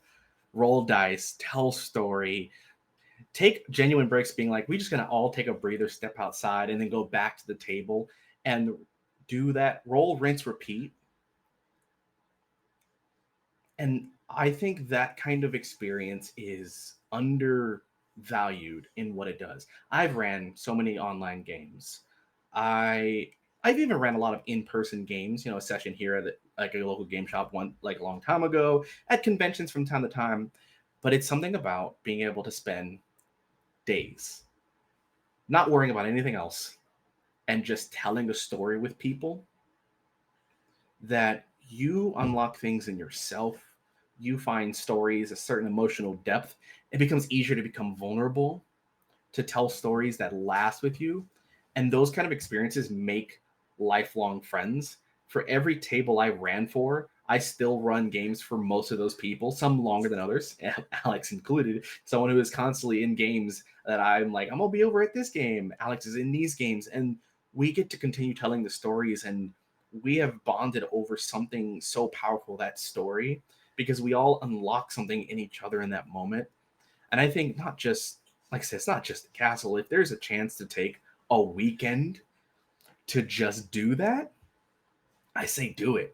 B: roll dice, tell story, take genuine breaks, being like, we just gonna all take a breather, step outside, and then go back to the table and do that, roll, rinse, repeat. And I think that kind of experience is undervalued in what it does. I've ran so many online games. I I've even ran a lot of in-person games, a session here at like a local game shop one like a long time ago, at conventions from time to time. But it's something about being able to spend days not worrying about anything else and just telling a story with people that you unlock things in yourself. You find stories, a certain emotional depth. It becomes easier to become vulnerable, to tell stories that last with you. And those kind of experiences make lifelong friends. For every table I ran for, I still run games for most of those people, some longer than others, Alex included, someone who is constantly in games that I'm like, I'm going to be over at this game. Alex is in these games. And we get to continue telling the stories, and we have bonded over something so powerful, that story, because we all unlock something in each other in that moment. And I think not just, like I said, it's not just the castle. If there's a chance to take a weekend to just do that, I say do it.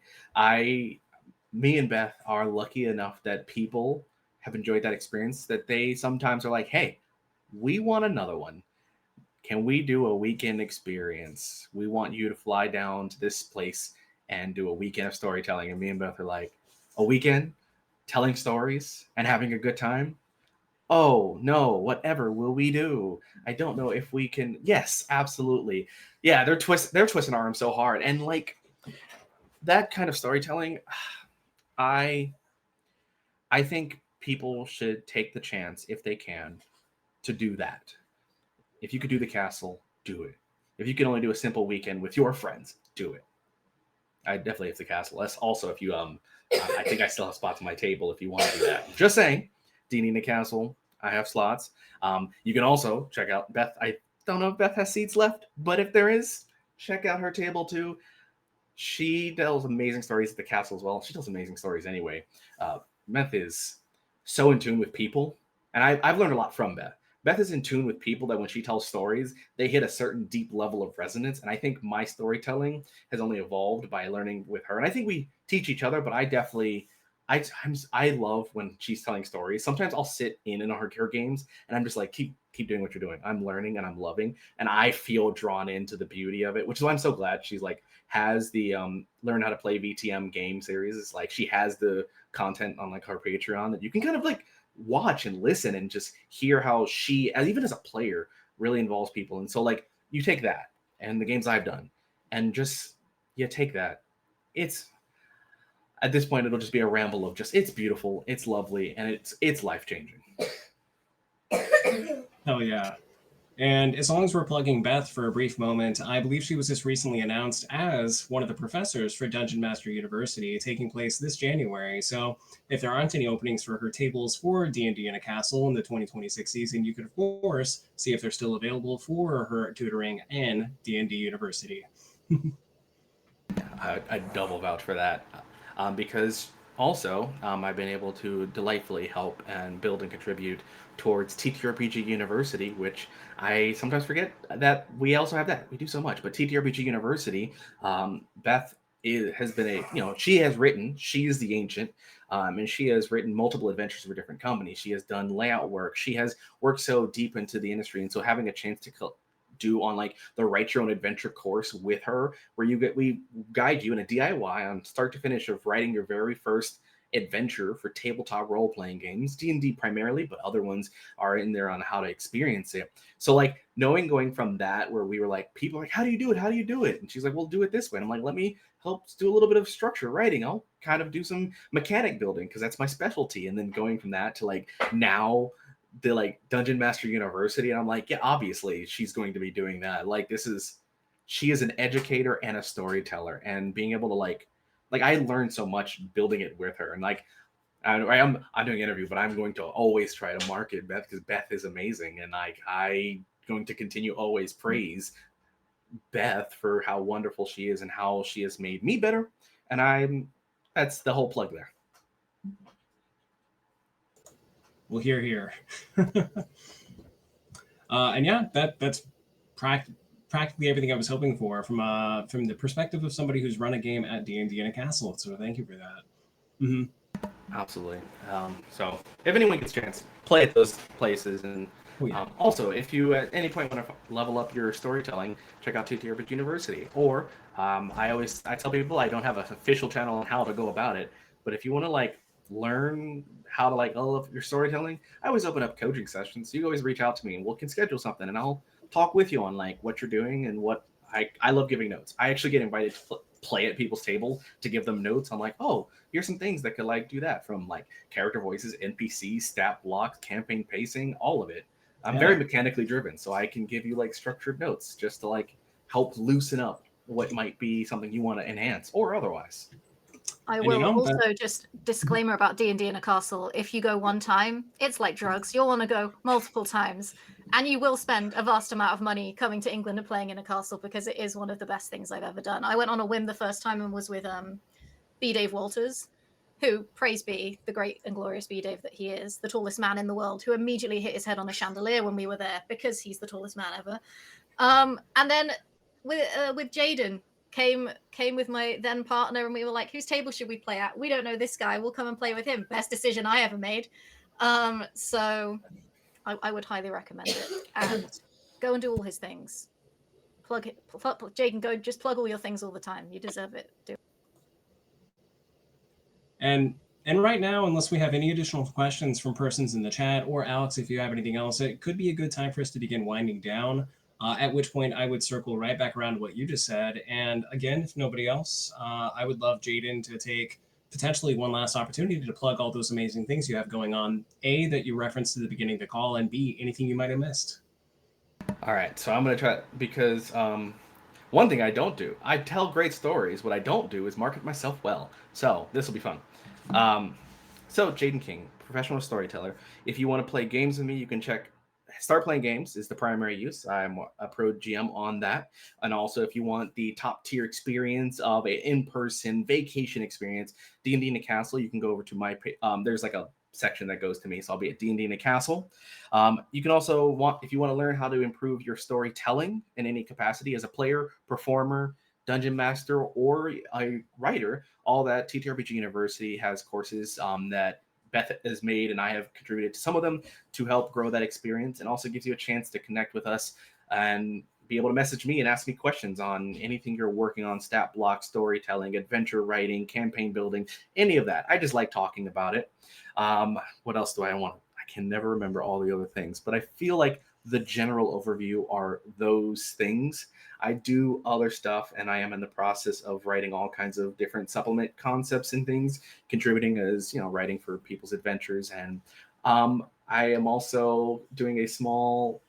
B: Me and Beth are lucky enough that people have enjoyed that experience, that they sometimes are like, hey, we want another one. Can we do a weekend experience? We want you to fly down to this place and do a weekend of storytelling. And me and Beth are like, a weekend telling stories and having a good time? Oh no, whatever will we do? I don't know if we can. Yes, absolutely. Yeah, they're twisting our arms so hard. And like that kind of storytelling, I I think people should take the chance, if they can, to do that. If you could do the castle, do it. If you can only do a simple weekend with your friends, do it. I definitely have the castle. That's also if you I think I still have spots on my table if you want to do that. Just saying. Do you need a castle? I have slots. You can also check out Beth. I don't know if Beth has seats left, but if there is, check out her table too. She tells amazing stories at the castle as well. She tells amazing stories anyway. Beth is so in tune with people, and I've learned a lot from Beth. Beth is in tune with people that when she tells stories, they hit a certain deep level of resonance. And I think my storytelling has only evolved by learning with her. And I think we teach each other, but I definitely, I love when she's telling stories. Sometimes I'll sit in her games and I'm just like, keep doing what you're doing. I'm learning and I'm loving, and I feel drawn into the beauty of it, which is why I'm so glad she's like has the learn how to play VTM game series. It's like she has the content on like her Patreon that you can kind of like watch and listen and just hear how she, as even as a player, really involves people. And so like you take that and the games I've done and just take that. It's at this point it'll just be a ramble of just it's beautiful, it's lovely, and it's life changing.
A: Oh yeah. And as long as we're plugging Beth for a brief moment, I believe she was just recently announced as one of the professors for Dungeon Master University, taking place this January. So if there aren't any openings for her tables for D&D in a Castle in the 2026 season, you could, of course, see if they're still available for her tutoring in D&D University.
B: I double vouch for that, because also I've been able to delightfully help and build and contribute towards TTRPG University, which I sometimes forget that we also have that. We do so much, but TTRPG University, Beth has been she has written, she is the ancient, and she has written multiple adventures for different companies. She has done layout work. She has worked so deep into the industry, and so having a chance to do on like the Write Your Own Adventure course with her, where we guide you in a DIY on start to finish of writing your very first adventure for tabletop role playing games, D&D primarily, but other ones are in there on how to experience it. So like knowing going from that, where we were like, people are like, how do you do it? How do you do it? And she's like, well, do it this way. And I'm like, let me help do a little bit of structure writing. I'll kind of do some mechanic building because that's my specialty. And then going from that to like now the like Dungeon Master University, and I'm like, yeah, obviously she's going to be doing that. Like she is an educator and a storyteller, and being able to like I learned so much building it with her. And like I'm doing an interview, but I'm going to always try to market Beth because Beth is amazing, and like I going to continue always praise Beth for how wonderful she is and how she has made me better. And that's the whole plug there.
A: Well, here. And yeah, that's practically everything I was hoping for from the perspective of somebody who's run a game at D&D in a castle. So thank you for that. Mm-hmm.
B: Absolutely. So if anyone gets a chance, play at those places. And also, if you at any point want to level up your storytelling, check out TTRPG University. Or I tell people I don't have an official channel on how to go about it, but if you want to like learn how to like level up your storytelling, I always open up coaching sessions. So you always reach out to me and we can schedule something, and I'll talk with you on like what you're doing and what I love giving notes. I actually get invited to play at people's table to give them notes on like, oh, here's some things that could like do that, from like character voices, NPCs, stat blocks, campaign pacing, all of it. I'm very mechanically driven, so I can give you like structured notes just to like help loosen up what might be something you want to enhance or otherwise.
C: I will also just disclaimer about D&D in a castle. If you go one time, it's like drugs. You'll want to go multiple times, and you will spend a vast amount of money coming to England and playing in a castle because it is one of the best things I've ever done. I went on a whim the first time and was with B. Dave Walters, who, praise be, the great and glorious B. Dave that he is, the tallest man in the world, who immediately hit his head on a chandelier when we were there because he's the tallest man ever. And then with Jayden, came with my then partner, and we were like, whose table should we play at? We don't know this guy, we'll come and play with him. Best decision I ever made. So I would highly recommend it, and go and do all his things. Plug it, Jayden, go just plug all your things all the time. You deserve it. Do it.
A: And right now, unless we have any additional questions from persons in the chat, or Alex, if you have anything else, it could be a good time for us to begin winding down. At which point I would circle right back around to what you just said. And again, if nobody else, I would love Jayden to take potentially one last opportunity to plug all those amazing things you have going on. A, that you referenced at the beginning of the call, and B, anything you might have missed.
B: All right, so I'm going to try, because one thing I don't do, I tell great stories. What I don't do is market myself well. So this will be fun. So Jayden King, professional storyteller. If you want to play games with me, you can check Start Playing Games is the primary use. I'm a pro GM on that. And also, if you want the top tier experience of an in-person vacation experience, D&D in a Castle, you can go over to my there's like a section that goes to me. So I'll be at D&D in a Castle. You can also if you want to learn how to improve your storytelling in any capacity as a player, performer, dungeon master, or a writer, all that TTRPG University has courses that Beth has made, and I have contributed to some of them to help grow that experience, and also gives you a chance to connect with us and be able to message me and ask me questions on anything you're working on: stat block, storytelling, adventure writing, campaign building, any of that. I just like talking about it. What else do I want? I can never remember all the other things, but I feel like the general overview are those things. I do other stuff, and I am in the process of writing all kinds of different supplement concepts and things, contributing as, writing for people's adventures. And I am also doing a small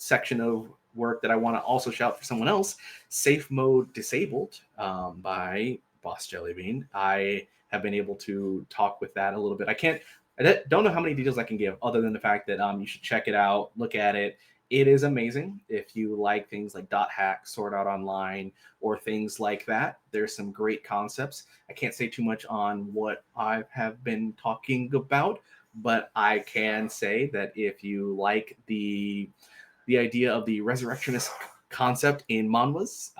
B: section of work that I want to also shout for someone else, Safe Mode Disabled by Boss Jellybean. I have been able to talk with that a little bit. I don't know how many details I can give other than the fact that you should check it out, look at it. It is amazing. If you like things like Dot Hack, Sword Art Online, or things like that, there's some great concepts. I can't say too much on what I have been talking about, but I can say that if you like the idea of the resurrectionist concept in manhwas,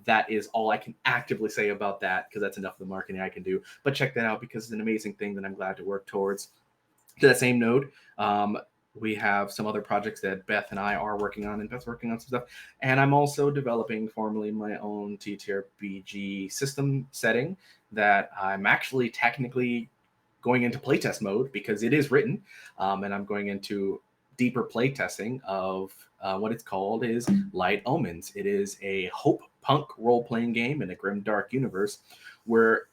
B: that is all I can actively say about that, because that's enough of the marketing I can do. But check that out, because it's an amazing thing that I'm glad to work towards. To that same note, we have some other projects that Beth and I are working on, and Beth's working on some stuff. And I'm also developing formally my own TTRPG system setting that I'm actually technically going into playtest mode, because it is written, and I'm going into deeper playtesting of what it's called is Light Omens. It is a hope punk role-playing game in a grim dark universe where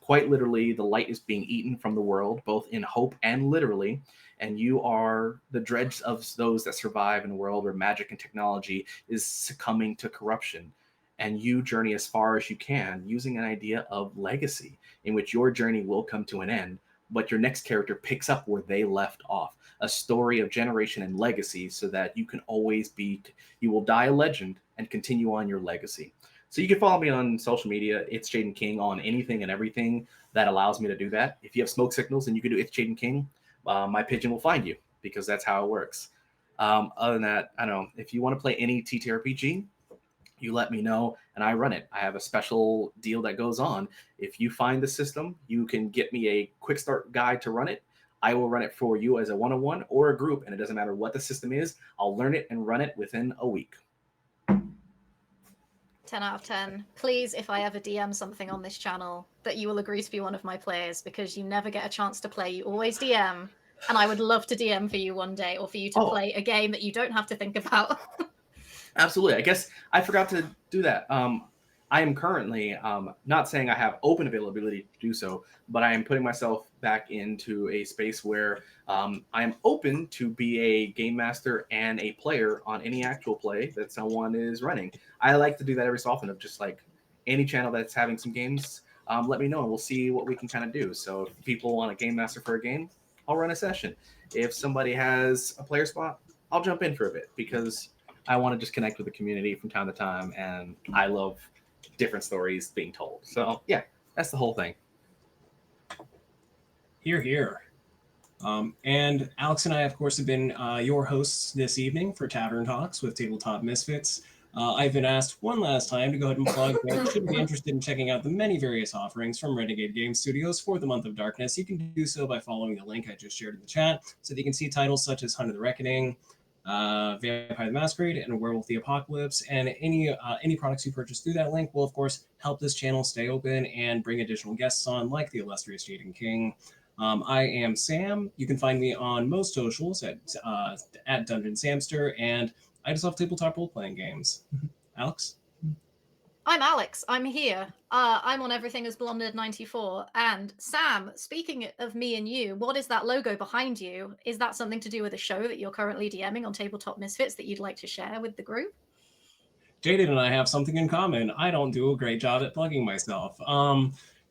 B: quite literally the light is being eaten from the world, both in hope and literally, and you are the dregs of those that survive in a world where magic and technology is succumbing to corruption. And you journey as far as you can using an idea of legacy, in which your journey will come to an end, but your next character picks up where they left off. A story of generation and legacy, so that you can always you will die a legend and continue on your legacy. So you can follow me on social media. It's Jayden King on anything and everything that allows me to do that. If you have smoke signals and you can do It's Jayden King, my pigeon will find you, because that's how it works. Other than that, I don't know. If you want to play any TTRPG, you let me know and I run it. I have a special deal that goes on. If you find the system, you can get me a quick start guide to run it. I will run it for you as a one-on-one or a group, and it doesn't matter what the system is. I'll learn it and run it within a week.
C: 10 out of 10. Please, if I ever DM something on this channel, that you will agree to be one of my players, because you never get a chance to play. You always DM, and I would love to DM for you one day, or for you to play a game that you don't have to think about.
B: Absolutely. I guess I forgot to do that. I am currently not saying I have open availability to do so, but I am putting myself back into a space where I am open to be a game master and a player on any actual play that someone is running. I like to do that every so often, of just like any channel that's having some games, let me know and we'll see what we can kind of do. So if people want a game master for a game, I'll run a session. If somebody has a player spot, I'll jump in for a bit, because I want to just connect with the community from time to time, and I love different stories being told. So yeah, that's the whole thing.
A: Hear, hear. And Alex and I, of course, have been your hosts this evening for Tavern Talks with Tabletop Misfits. I've been asked one last time to go ahead and plug that should be interested in checking out the many various offerings from Renegade Game Studios for the month of darkness. You can do so by following the link I just shared in the chat, so that you can see titles such as Hunt of the Reckoning, Vampire the Masquerade, and Werewolf the Apocalypse. And any products you purchase through that link will, of course, help this channel stay open and bring additional guests on, like the illustrious Jayden King. I am Sam. You can find me on most socials at Dungeon Samster, and I just love tabletop role-playing games. Alex?
C: I'm Alex. I'm here. I'm on everything as Blonded94. And Sam, speaking of me and you, what is that logo behind you? Is that something to do with a show that you're currently DMing on Tabletop Misfits that you'd like to share with the group?
A: Jayden and I have something in common. I don't do a great job at plugging myself.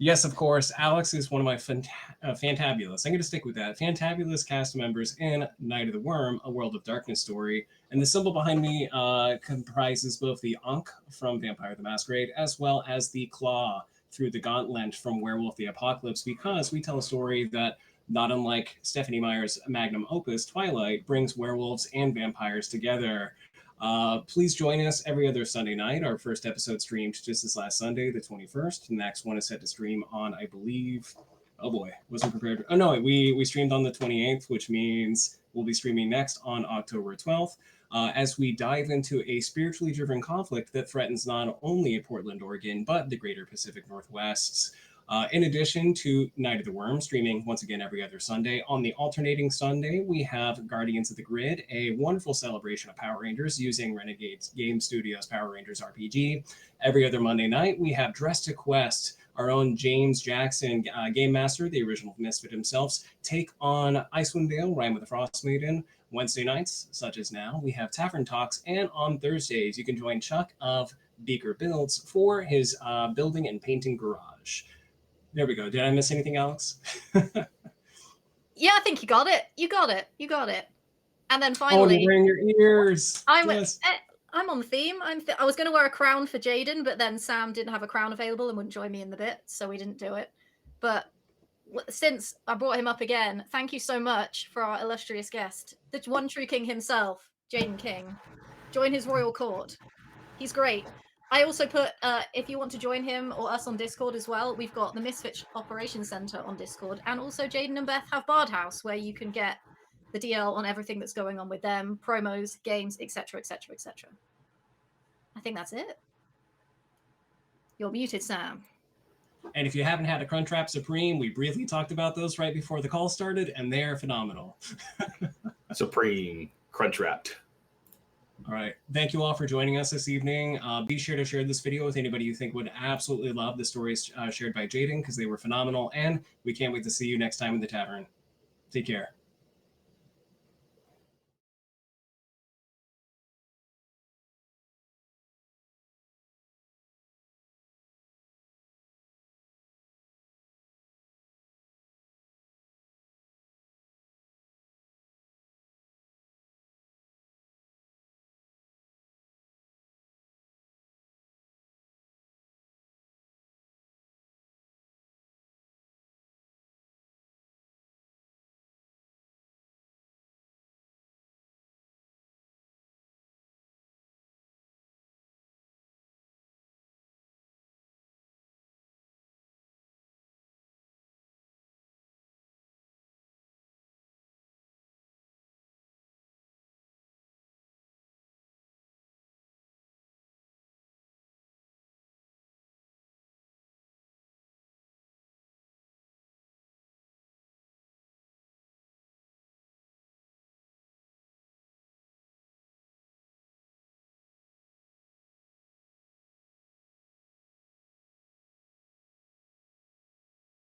A: Yes, of course, Alex is one of my fantabulous, I'm going to stick with that, fantabulous cast members in Night of the Worm, a World of Darkness story. And the symbol behind me comprises both the Ankh from Vampire the Masquerade, as well as the claw through the gauntlet from Werewolf the Apocalypse, because we tell a story that, not unlike Stephanie Meyer's magnum opus, Twilight, brings werewolves and vampires together. Please join us every other Sunday night. Our first episode streamed just this last Sunday, the 21st. The next one is set to stream on, I believe, oh boy, wasn't prepared. Oh no, we streamed on the 28th, which means we'll be streaming next on October 12th, as we dive into a spiritually driven conflict that threatens not only Portland, Oregon, but the greater Pacific Northwest. In addition to Night of the Worm, streaming once again every other Sunday, on the alternating Sunday, we have Guardians of the Grid, a wonderful celebration of Power Rangers using Renegade Game Studios Power Rangers RPG. Every other Monday night, we have Dress to Quest, our own James Jackson, Game Master, the original Misfit himself, take on Icewind Dale, Rhyme with the Frost Maiden. Wednesday nights, such as now, we have Tavern Talks, and on Thursdays, you can join Chuck of Beaker Builds for his building and painting garage. There we go. Did I miss anything, Alex?
C: Yeah, I think you got it. You got it. You got it. And then
A: Oh,
C: finally,
A: you're wearing your ears. Yes.
C: I'm on theme. I was going to wear a crown for Jayden, but then Sam didn't have a crown available and wouldn't join me in the bit, so we didn't do it. But since I brought him up again, thank you so much for our illustrious guest, the one true king himself, Jayden King. Join his royal court. He's great. I also put, if you want to join him or us on Discord as well, we've got the Misfit Operations Center on Discord, and also Jayden and Beth have Bard House, where you can get the DL on everything that's going on with them, promos, games, etc., etc., etc. I think that's it. You're muted, Sam.
A: And if you haven't had a Crunchwrap Supreme, we briefly talked about those right before the call started, and they're phenomenal.
B: Supreme Crunchwrapped.
A: All right. Thank you all for joining us this evening. Be sure to share this video with anybody you think would absolutely love the stories shared by Jayden, because they were phenomenal. And we can't wait to see you next time in the tavern. Take care.